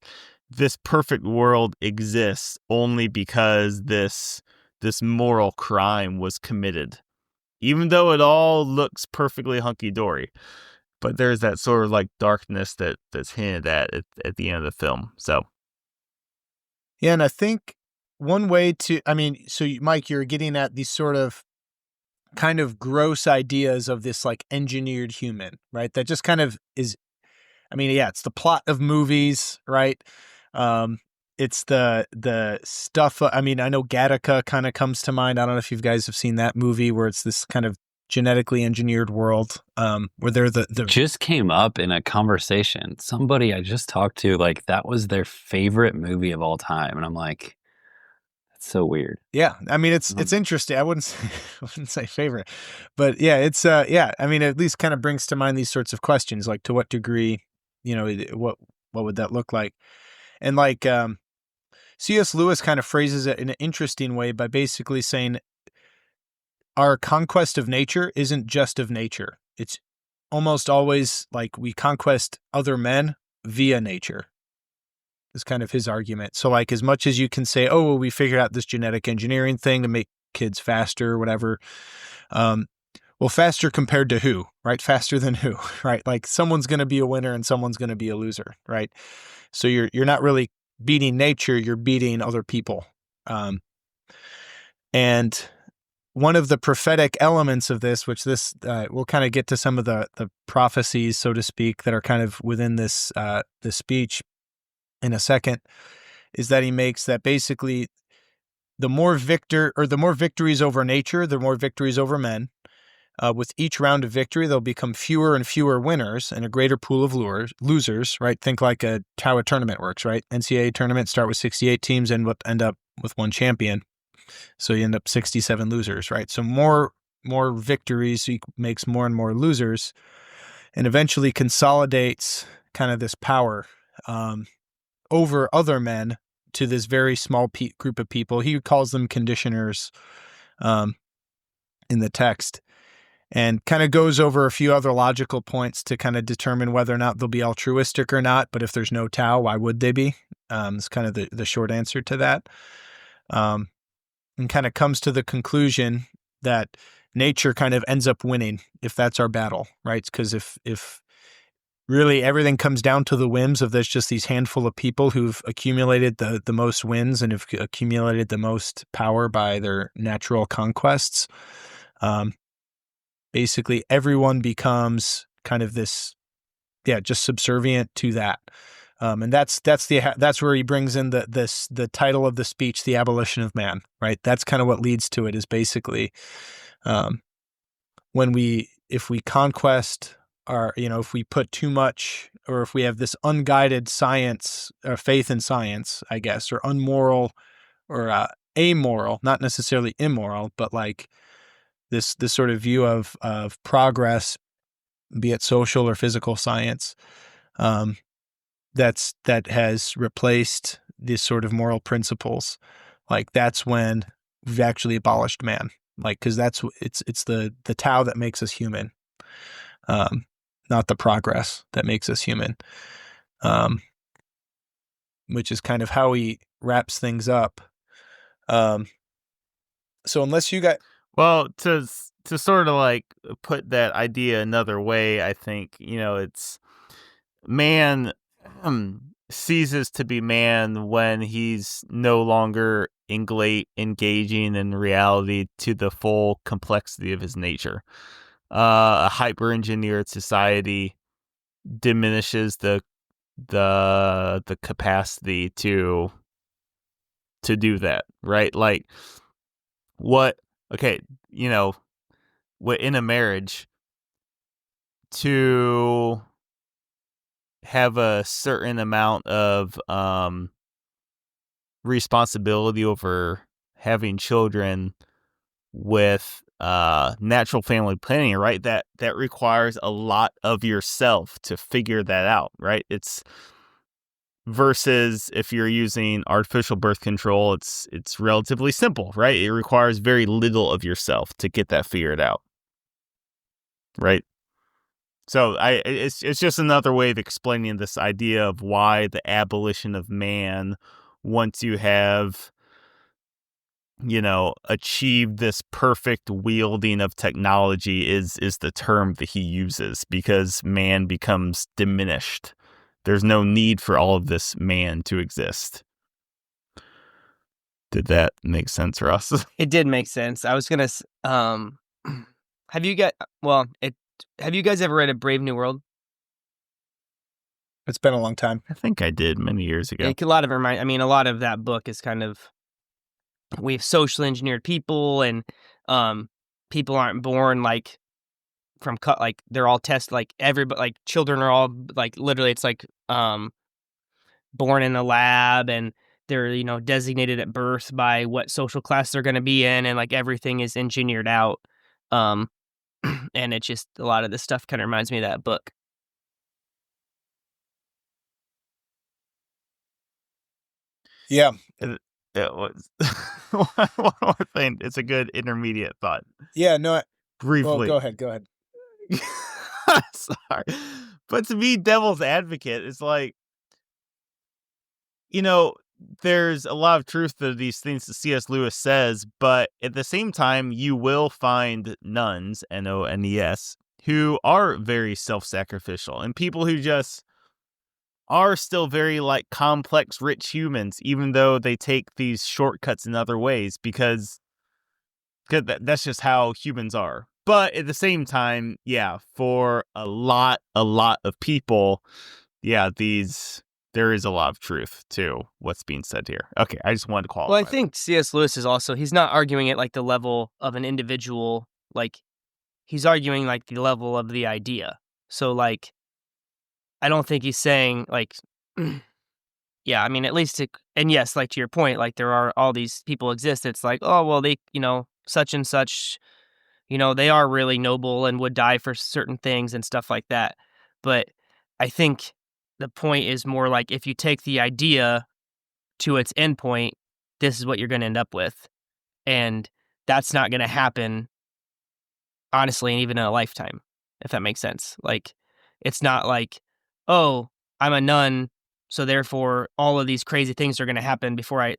this perfect world exists only because this moral crime was committed, even though it all looks perfectly hunky-dory. But there's that sort of darkness that's hinted at the end of the film. So, yeah, and I think one way to, Mike, you're getting at these sort of kind of gross ideas of this engineered human, right? That just kind of is, it's the plot of movies, right? It's the stuff. I know Gattaca kind of comes to mind. I don't know if you guys have seen that movie where it's this kind of genetically engineered world, where they're the just came up in a conversation. Somebody I just talked to, that was their favorite movie of all time, and I'm like, that's so weird. Yeah, it's interesting. I wouldn't say favorite, but yeah, it's at least kind of brings to mind these sorts of questions, to what degree, what would that look like, and C.S. Lewis kind of phrases it in an interesting way by basically saying our conquest of nature isn't just of nature. It's almost always we conquest other men via nature. Is kind of his argument. So as much as you can say, oh, well, we figured out this genetic engineering thing to make kids faster or whatever. Well, faster compared to who, right? Faster than who, right? Someone's going to be a winner and someone's going to be a loser, right? So you're not really beating nature, you're beating other people. And one of the prophetic elements of this, which we'll kind of get to some of the prophecies, so to speak, that are kind of within this speech in a second, is that he makes that basically the more victories over nature, the more victories over men. With each round of victory, there'll become fewer and fewer winners and a greater pool of losers, right? Think how a tournament works, right? NCAA tournament start with 68 teams and end up with one champion. So you end up 67 losers, right? So more victories makes more and more losers, and eventually consolidates kind of this power over other men to this very small group of people. He calls them conditioners in the text, and kind of goes over a few other logical points to kind of determine whether or not they'll be altruistic or not. But if there's no Tao, why would they be? It's kind of the short answer to that. And kind of comes to the conclusion that nature kind of ends up winning if that's our battle, right? Because if really everything comes down to the whims of there's just these handful of people who've accumulated the most wins and have accumulated the most power by their natural conquests, basically everyone becomes kind of this, just subservient to that. And that's where he brings in the title of the speech, The Abolition of Man, right? That's kind of what leads to it, is basically if we conquest if we put too much, or if we have this unguided science or faith in science, I guess, or unmoral or amoral, not necessarily immoral, but this sort of view of progress, be it social or physical science, that has replaced these sort of moral principles. That's when we've actually abolished man. Because it's the Tao that makes us human, not the progress that makes us human. Which is kind of how he wraps things up. So unless you got, well, to sort of put that idea another way, I think it's man ceases to be man when he's no longer engaging in reality to the full complexity of his nature. a hyper engineered society diminishes the capacity to do that, right? Like okay, what in a marriage, to have a certain amount of responsibility over having children with natural family planning, right? That requires a lot of yourself to figure that out, right? It's versus if you're using artificial birth control, it's relatively simple, right? It requires very little of yourself to get that figured out, right? So it's just another way of explaining this idea of why the abolition of man, once you have, achieved this perfect wielding of technology, is the term that he uses, because man becomes diminished. There's no need for all of this man to exist. Did that make sense, Ross? It did make sense. I was gonna. Have you guys ever read A Brave New World? It's been a long time. I think I did many years ago. A lot of that book is kind of, we've socially engineered people, and people aren't born like from like they're all tested, like everybody, like children are all like literally it's like born in a lab, and they're designated at birth by what social class they're going to be in, and like everything is engineered out. And it's just a lot of this stuff kind of reminds me of that book. Yeah. It was one more thing. It's a good intermediate thought. Yeah, no. Briefly. Well, go ahead. Sorry. But to be devil's advocate, it's like, there's a lot of truth to these things that C.S. Lewis says, but at the same time, you will find nuns, N-O-N-E-S, who are very self-sacrificial, and people who just are still very like complex, rich humans, even though they take these shortcuts in other ways, because that's just how humans are. But at the same time, yeah, for a lot of people, yeah, there is a lot of truth to what's being said here. Okay, I just wanted to qualify. Well, I think C.S. Lewis is also, he's not arguing at like the level of an individual, like he's arguing like the level of the idea. So like, I don't think he's saying like, yeah, I mean, at least, and yes, like to your point, like there are all these people exist. It's like, oh, well, they, such and such, they are really noble and would die for certain things and stuff like that. But I think the point is more like, if you take the idea to its endpoint, this is what you're going to end up with. And that's not going to happen, honestly, and even in a lifetime, if that makes sense. Like, it's not like, oh, I'm a nun, so therefore all of these crazy things are going to happen before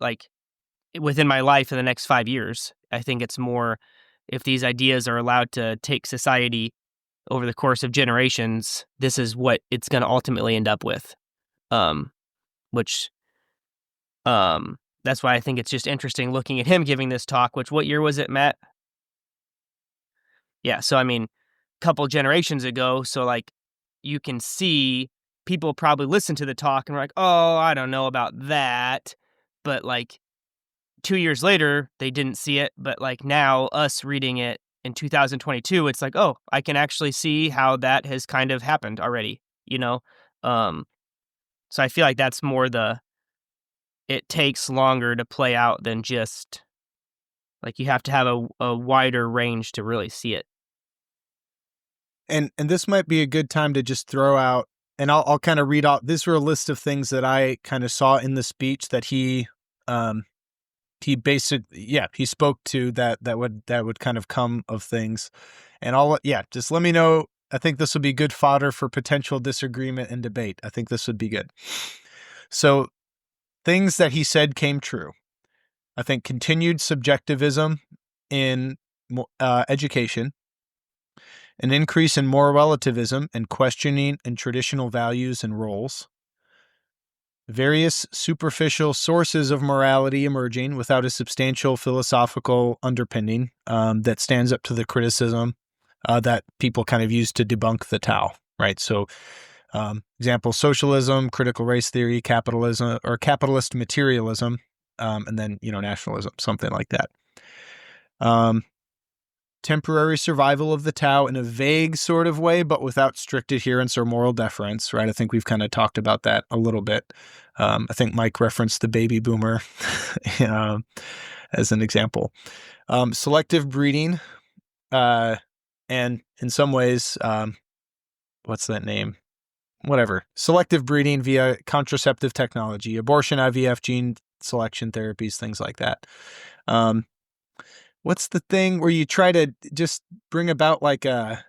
within my life in the next 5 years. I think it's more, if these ideas are allowed to take society over the course of generations, this is what it's going to ultimately end up with. That's why I think it's just interesting looking at him giving this talk, which, what year was it, Matt? Yeah, so I mean, a couple generations ago, so like you can see people probably listen to the talk and were like, oh, I don't know about that. But like 2 years later, they didn't see it. But like now, us reading it in 2022, it's like, oh, I can actually see how that has kind of happened already, So I feel like that's more it takes longer to play out than just, like, you have to have a wider range to really see it. And this might be a good time to just throw out, and I'll kind of read out, these were a list of things that I kind of saw in the speech that he spoke to that would kind of come of things. And just let me know. I think this would be good fodder for potential disagreement and debate. I think this would be good. So things that he said came true. I think continued subjectivism in education, an increase in moral relativism and questioning in traditional values and roles, various superficial sources of morality emerging without a substantial philosophical underpinning that stands up to the criticism that people kind of use to debunk the Tao, right? So, example, socialism, critical race theory, capitalism, or capitalist materialism, and then, nationalism, something like that. Temporary survival of the Tao in a vague sort of way, but without strict adherence or moral deference, right? I think we've kind of talked about that a little bit. I think Mike referenced the baby boomer as an example. Selective breeding, and in some ways, what's that name? Whatever. Selective breeding via contraceptive technology, abortion, IVF, gene selection therapies, things like that. What's the thing where you try to just bring about like a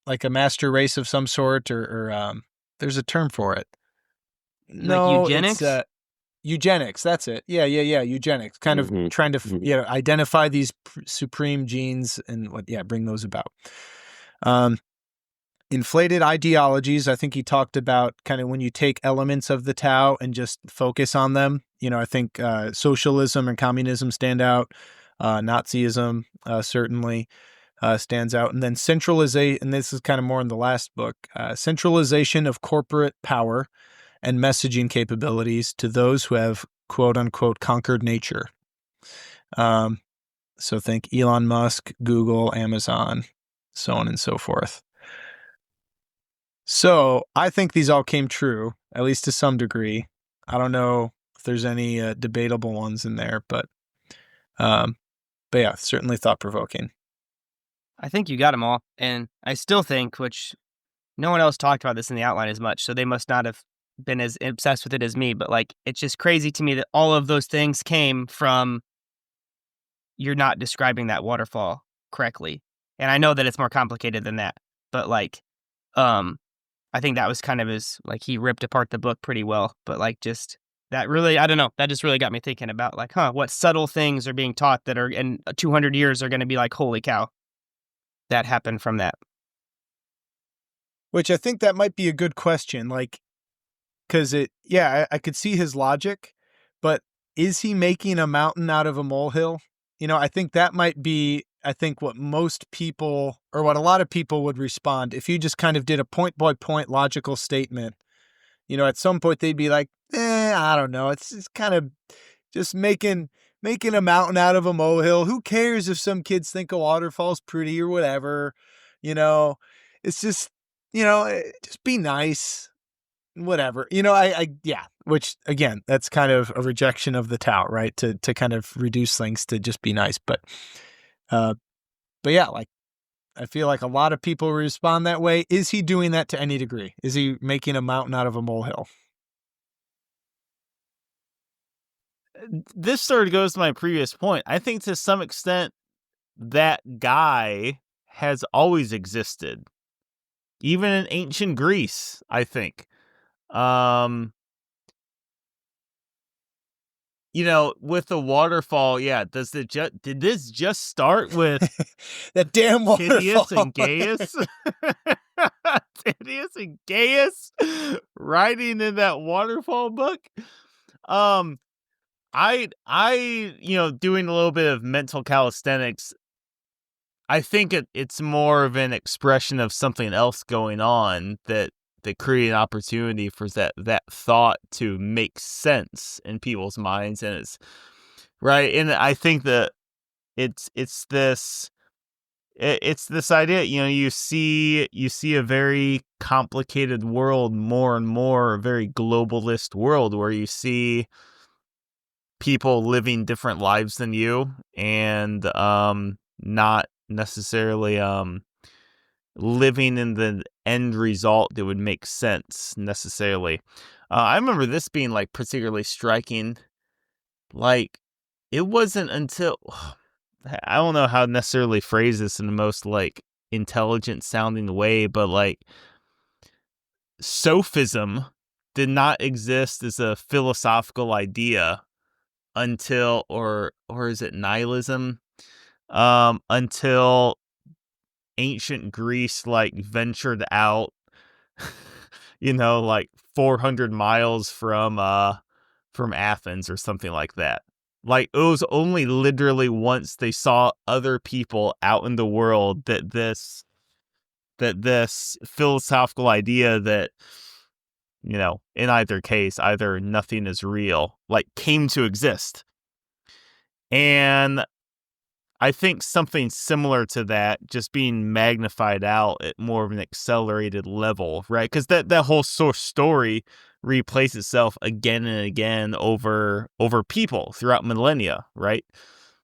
master race of some sort, or there's a term for it. No, eugenics? It's eugenics. That's it. Yeah. Eugenics. Kind of trying to identify these supreme genes and bring those about. Inflated ideologies. I think he talked about kind of when you take elements of the Tao and just focus on them. I think socialism and communism stand out. Nazism certainly stands out. And then centralization, and this is kind of more in the last book, centralization of corporate power and messaging capabilities to those who have, quote unquote, conquered nature. So think Elon Musk, Google, Amazon, so on and so forth. So I think these all came true, at least to some degree. I don't know if there's any debatable ones in there, but yeah, certainly thought-provoking. I think you got them all. And I still think, which no one else talked about this in the outline as much, so they must not have been as obsessed with it as me, but like, it's just crazy to me that all of those things came from you're not describing that waterfall correctly. And I know that it's more complicated than that, but like, I think that was kind of like he ripped apart the book pretty well, but like just that really, I don't know, that just really got me thinking about like, what subtle things are being taught that are in 200 years are going to be like, holy cow, that happened from that. Which I think that might be a good question, like, because I could see his logic, but is he making a mountain out of a molehill? I think that might be, what most people, or what a lot of people would respond if you just kind of did a point-by-point logical statement. At some point they'd be like, I don't know. It's kind of just making a mountain out of a molehill. Who cares if some kids think a waterfall's pretty or whatever? It's just, just be nice, whatever. Which again, that's kind of a rejection of the Tao, right? To kind of reduce things to just be nice. But yeah, like, I feel like a lot of people respond that way. Is he doing that to any degree? Is he making a mountain out of a molehill? This sort of goes to my previous point. I think to some extent that guy has always existed, even in ancient Greece, I think. With the waterfall, did this just start with that damn waterfall? Titius and Gaius? Titius and Gaius writing in that waterfall book? I doing a little bit of mental calisthenics, I think it's more of an expression of something else going on that create an opportunity for that thought to make sense in people's minds, and it's right. And I think that it's this idea. You see a very complicated world more and more, a very globalist world where you see people living different lives than you, and not necessarily living in the end result that would make sense necessarily. I remember this being like particularly striking. Like, it wasn't until I don't know how to necessarily phrase this in the most like intelligent sounding way, but like sophism did not exist as a philosophical idea until, or is it nihilism? Until ancient Greece like ventured out, like 400 miles from Athens or something like that. Like, it was only literally once they saw other people out in the world that this philosophical idea that, you know, in either case, either nothing is real, like, came to exist. And I think something similar to that, just being magnified out at more of an accelerated level, right? Because that whole source story replays itself again and again over people throughout millennia, right?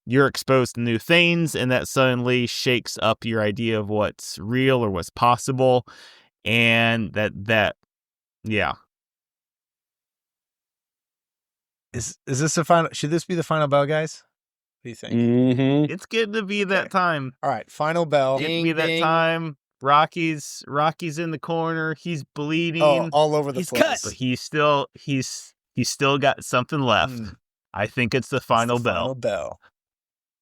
You're exposed to new things, and that suddenly shakes up your idea of what's real or what's possible, and yeah. Is this the final? Should this be the final bell, guys? What do you think? Mm-hmm. It's getting to be that time. All right, final bell. Getting to be that time. Rocky's in the corner. He's bleeding. Oh, all over the place. Cut. But he's still got something left. I think it's the final bell.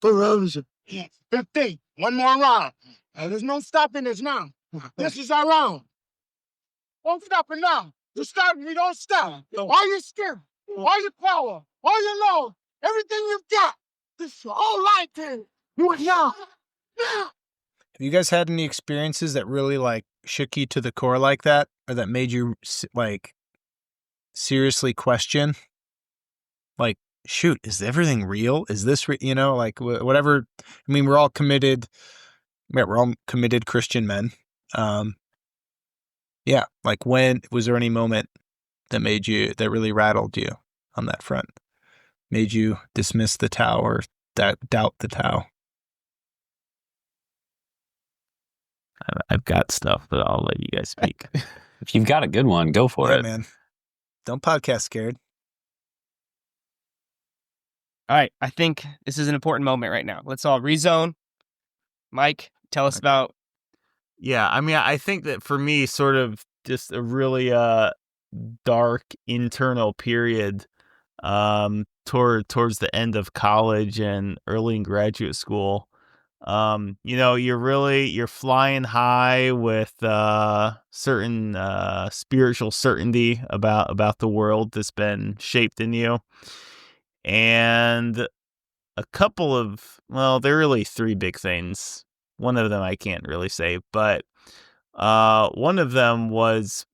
Final bell. 15. One more round. There's no stopping this now. This is our round. Don't stop it now. You stop me, don't stop. All your strength, all your power, all your love, everything you've got. This is all light to you now. Have you guys had any experiences that really like shook you to the core like that, or that made you like seriously question? Like, shoot, is everything real? Is this you know, like whatever? I mean, we're all committed Christian men. Yeah, like, when was there any moment that really rattled you on that front? Made you dismiss the Tao or doubt the Tao? I've got stuff, but I'll let you guys speak. If you've got a good one, go for it. Man. Don't podcast scared. All right, I think this is an important moment right now. Let's all rezone. Mike, tell us about. Yeah, I mean, I think that for me, sort of just a really dark internal period towards the end of college and early in graduate school. You know, you're flying high with certain spiritual certainty about the world that's been shaped in you. And a couple of, well, there are really three big things. One of them I can't really say, but one of them was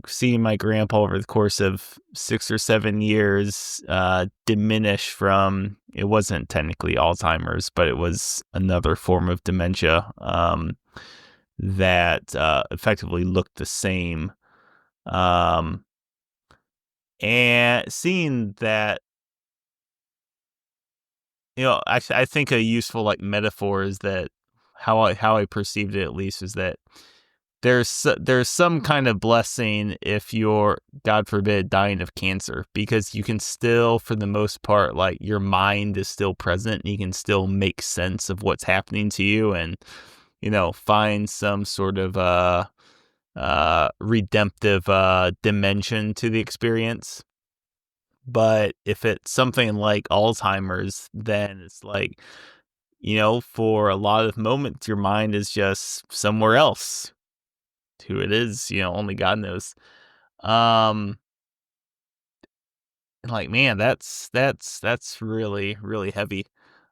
seeing my grandpa over the course of 6 or 7 years diminish from, it wasn't technically Alzheimer's, but it was another form of dementia that effectively looked the same. And seeing that, you know, I think a useful like metaphor is that how I perceived it, at least, is that there's some kind of blessing if you're, God forbid, dying of cancer, because you can still, for the most part, like, your mind is still present and you can still make sense of what's happening to you and, you know, find some sort of redemptive dimension to the experience. But if it's something like Alzheimer's, then it's like, you know, for a lot of moments, your mind is just somewhere else. Who it is, you know, only God knows. And like, man, that's really, really heavy.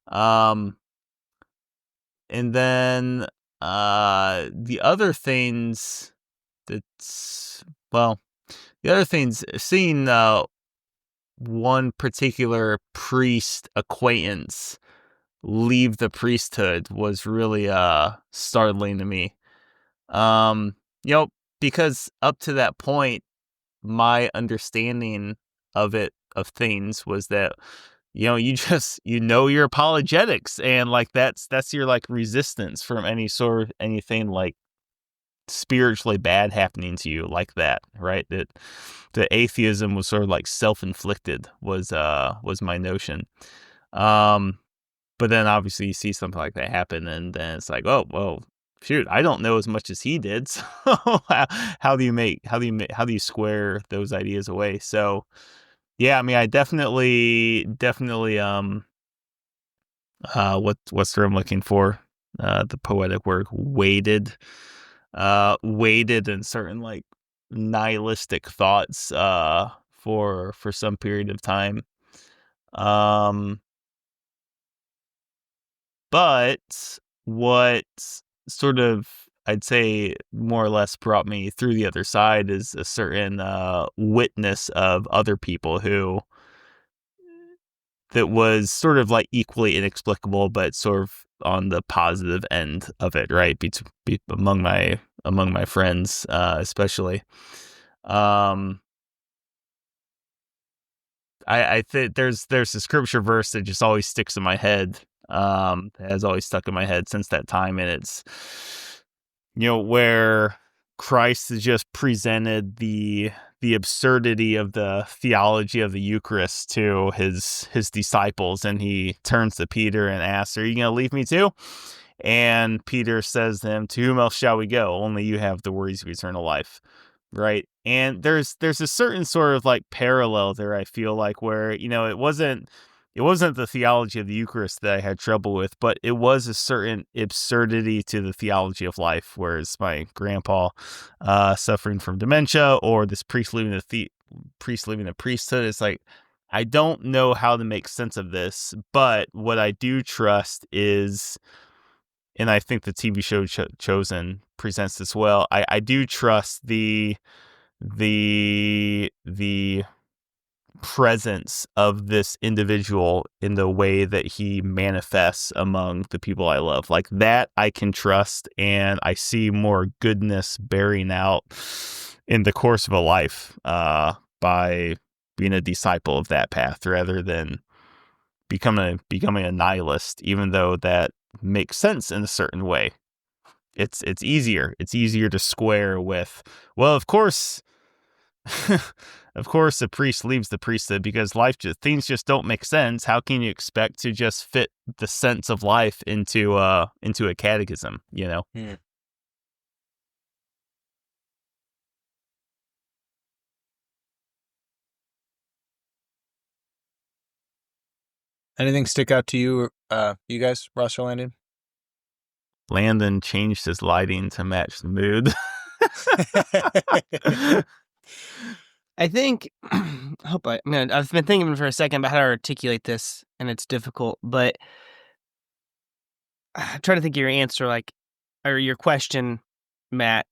And then the other things seeing one particular priest acquaintance leave the priesthood was really startling to me. You know, because up to that point, my understanding of things was that, you know, you know your apologetics, and like that's your like resistance from anything like spiritually bad happening to you like that, right? That the atheism was sort of like self-inflicted was my notion. But then obviously you see something like that happen, and then it's like, oh, well, shoot, I don't know as much as he did. So how do you square those ideas away? So yeah, I mean, I definitely what's the word I'm looking for? The poetic word, waded in certain like nihilistic thoughts for some period of time. But what sort of, I'd say, more or less brought me through the other side is a certain witness of other people that was sort of like equally inexplicable, but sort of on the positive end of it, right? Among my friends, especially. I think there's a scripture verse that just always sticks in my head. Has always stuck in my head since that time, and it's where Christ has just presented the absurdity of the theology of the Eucharist to his disciples, and he turns to Peter and asks, "Are you going to leave me too?" And Peter says to him, "To whom else shall we go? Only you have the words of eternal life." Right. And there's a certain sort of like parallel there, I feel like, where, it wasn't the theology of the Eucharist that I had trouble with, but it was a certain absurdity to the theology of life. Whereas my grandpa suffering from dementia, or this priest leaving the priesthood, it's like, I don't know how to make sense of this, but what I do trust is, and I think the TV show Chosen presents this well, I do trust the presence of this individual in the way that he manifests among the people I love. Like that I can trust, and I see more goodness bearing out in the course of a life by being a disciple of that path rather than becoming a nihilist, even though that makes sense in a certain way. It's easier to square with, well, of course of course a priest leaves the priesthood because things just don't make sense. How can you expect to just fit the sense of life into a catechism, Anything stick out to you, you guys, Ross or Landon? Landon changed his lighting to match the mood. I think, I've been thinking for a second about how to articulate this, and it's difficult, but I'm trying to think of your answer, or your question, Matt,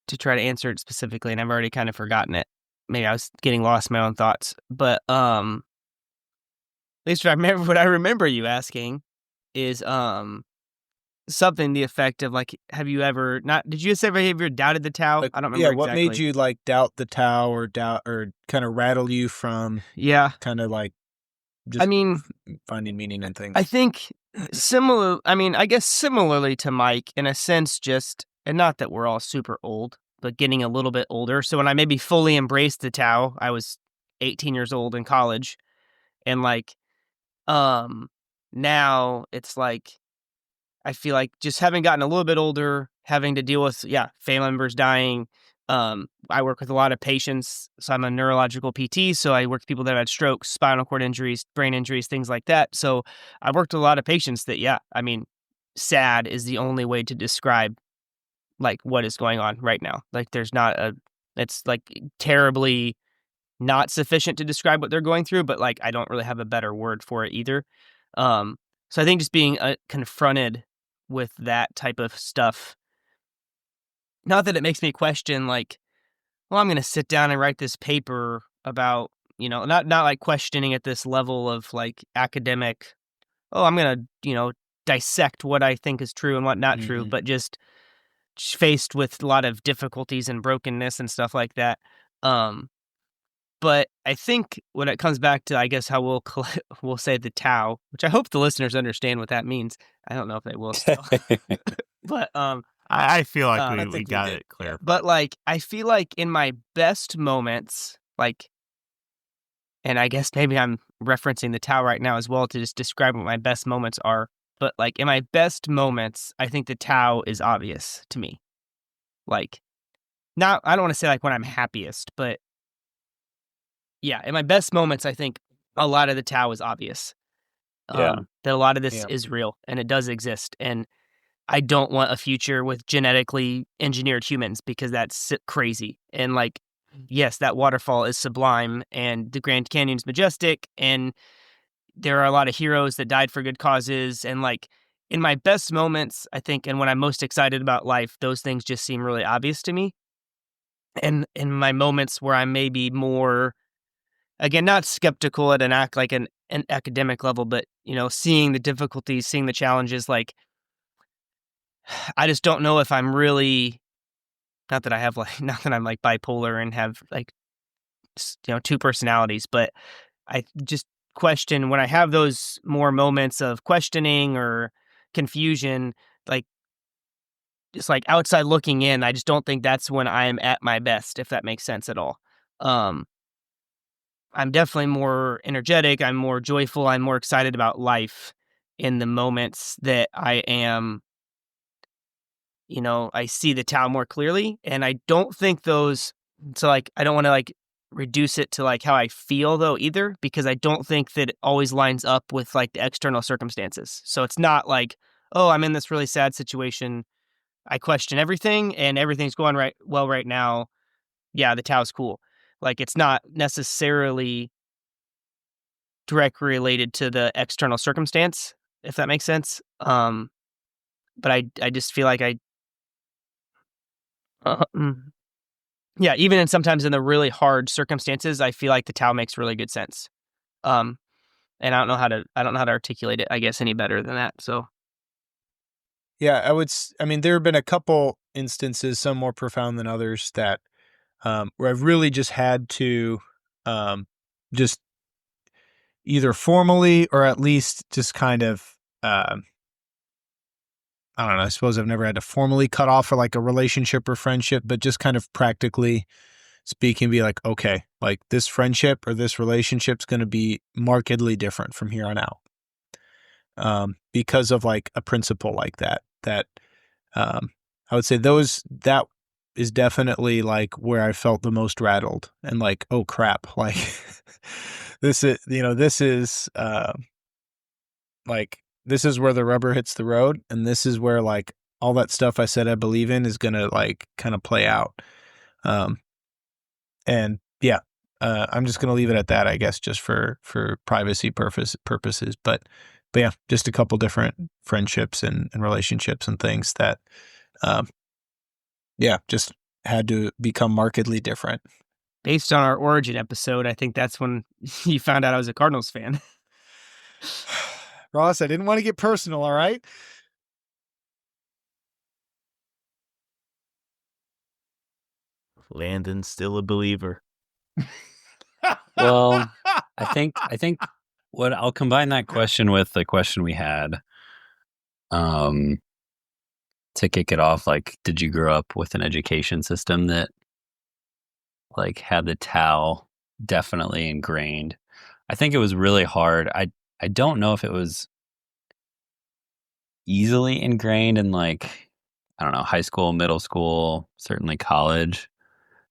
to try to answer it specifically, and I've already kind of forgotten it. Maybe I was getting lost in my own thoughts, but at least what I remember you asking is something the effect of have you ever did you say have you ever doubted the Tao? I don't remember exactly. What made you doubt the Tao or kind of rattle you from kind of just finding meaning in things? I think similarly to Mike, in a sense, and not that we're all super old, but getting a little bit older. So when I maybe fully embraced the Tao, I was 18 years old in college, and now it's I feel like just having gotten a little bit older, having to deal with, family members dying. I work with a lot of patients, so I'm a neurological PT, so I work with people that have had strokes, spinal cord injuries, brain injuries, things like that. So I've worked with a lot of patients that, sad is the only way to describe, what is going on right now. There's it's terribly not sufficient to describe what they're going through, but I don't really have a better word for it either. So I think just being confronted with that type of stuff, not that it makes me question well, I'm going to sit down and write this paper about, not questioning at this level of academic, I'm going to, dissect what I think is true and what not true, but just faced with a lot of difficulties and brokenness and stuff like that. But I think when it comes back to, I guess, how we'll say the Tao, which I hope the listeners understand what that means. I don't know if they will still. But I feel like we got it clear. But I feel like in my best moments, and I guess maybe I'm referencing the Tao right now as well to just describe what my best moments are. But in my best moments, I think the Tao is obvious to me. I don't want to say when I'm happiest, but yeah, in my best moments, I think a lot of the Tao is obvious. That a lot of this is real and it does exist. And I don't want a future with genetically engineered humans because that's crazy. And yes, that waterfall is sublime and the Grand Canyon's majestic and there are a lot of heroes that died for good causes. And like in my best moments, I think, and when I'm most excited about life, those things just seem really obvious to me. And in my moments where I'm maybe more, again, not skeptical at an academic level, but seeing the difficulties, seeing the challenges, like I just don't know if I'm really, not that I have like, not that I'm like bipolar and have like, two personalities, but I just question when I have those more moments of questioning or confusion, like just like outside looking in, I just don't think that's when I'm at my best, if that makes sense at all. Um, I'm definitely more energetic. I'm more joyful. I'm more excited about life in the moments that I am, I see the Tao more clearly. And I don't think those, so like, I don't want to like reduce it to like how I feel though either, because I don't think that it always lines up with like the external circumstances. So it's not like, oh, I'm in this really sad situation. I question everything and everything's going right now. Yeah, the Tao's cool. Like it's not necessarily directly related to the external circumstance, if that makes sense. But I just feel like uh, mm, yeah, even sometimes in the really hard circumstances, I feel like the Tao makes really good sense. Um, and I don't know how to articulate it, I guess, any better than that. So Yeah, I mean, there have been a couple instances, some more profound than others, that where I've really just had to just either formally or at least just kind of, I don't know, I suppose I've never had to formally cut off for like a relationship or friendship, but just kind of practically speaking, be like, okay, like this friendship or this relationship's going to be markedly different from here on out. Because of like a principle like that, I would say that is definitely like where I felt the most rattled and like, oh crap, like this is like, this is where the rubber hits the road. And this is where like all that stuff I said I believe in is going to like kind of play out. And yeah, I'm just going to leave it at that, I guess, just for privacy purposes. But yeah, just a couple different friendships and relationships and things that, yeah, just had to become markedly different. based on our origin episode, I think that's when you found out I was a Cardinals fan. Ross, I didn't want to get personal, all right? Landon's still a believer. Well, I think what I'll combine that question with the question we had to kick it off. Like, did you grow up with an education system that like had the Tao definitely ingrained? I think it was really hard. I don't know if it was easily ingrained in like, I don't know, high school, middle school, certainly college.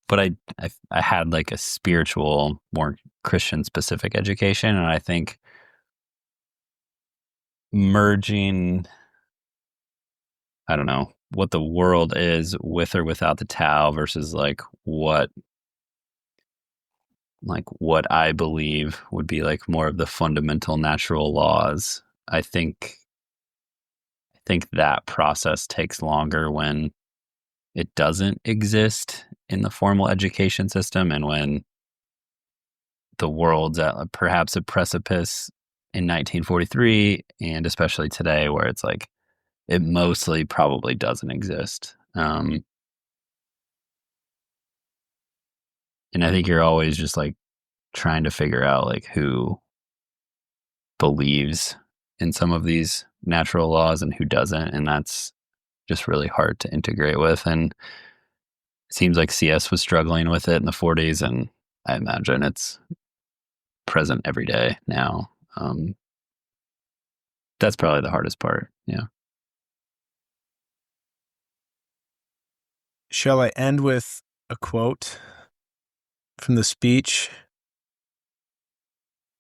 But I had like a spiritual, more Christian specific education. And I think merging, I don't know, what the world is with or without the Tao versus like what I believe would be like more of the fundamental natural laws. I think that process takes longer when it doesn't exist in the formal education system and when the world's at perhaps a precipice in 1943 and especially today where it's like it mostly probably doesn't exist. And I think you're always just like trying to figure out like who believes in some of these natural laws and who doesn't. And that's just really hard to integrate with. And it seems like CS was struggling with it in the 40s. And I imagine it's present every day now. That's probably the hardest part. Yeah. Shall I end with a quote from the speech?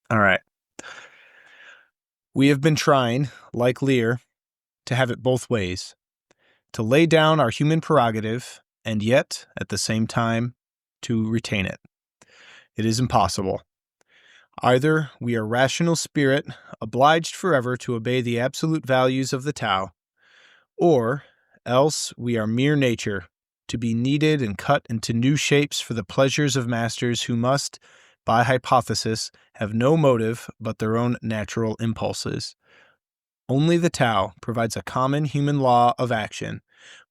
All right. We have been trying, like Lear, to have it both ways, to lay down our human prerogative and yet, at the same time, to retain it. It is impossible. Either we are rational spirit, obliged forever to obey the absolute values of the Tao, or else we are mere nature, to be kneaded and cut into new shapes for the pleasures of masters who must, by hypothesis, have no motive but their own natural impulses. Only the Tao provides a common human law of action,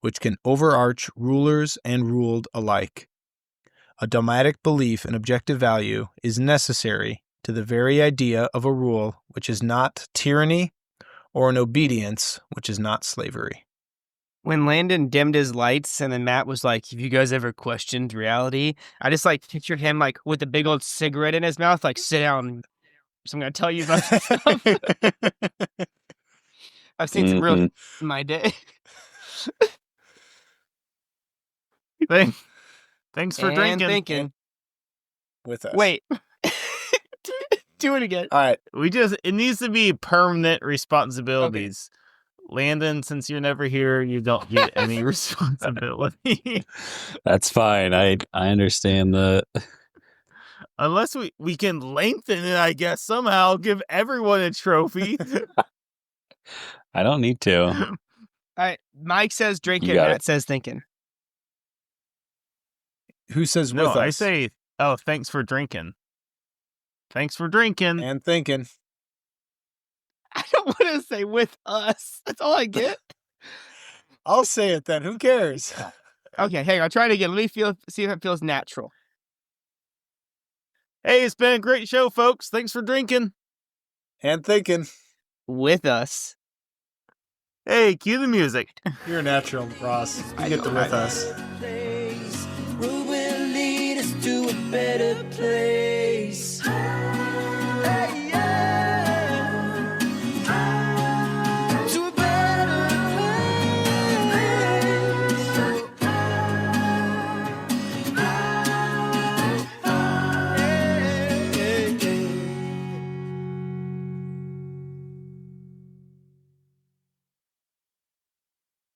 which can overarch rulers and ruled alike. A dogmatic belief in objective value is necessary to the very idea of a rule which is not tyranny or an obedience which is not slavery. When Landon dimmed his lights and then Matt was like, have you guys ever questioned reality? I just like pictured him like with a big old cigarette in his mouth, like sit down. So I'm going to tell you about some stuff. I've seen some real in my day. Thanks for and drinking. Thinking. With us. Wait. Do it again. All right. It needs to be permanent responsibilities. Okay. Landon, since you're never here, you don't get any responsibility. That's fine. I understand the... Unless we can lengthen it, I guess, somehow. Give everyone a trophy. I don't need to. All right. Mike says drinking, Matt says thinking. Who says with no, us? I say, thanks for drinking. Thanks for drinking. And thinking. I don't want to say with us. That's all I get. I'll say it then. Who cares? Okay, hang on. Try it again. Let me see if it feels natural. Hey, it's been a great show, folks. Thanks for drinking. And thinking. With us. Hey, cue the music. You're natural, Ross. You get the with us. Road will lead us to a better place.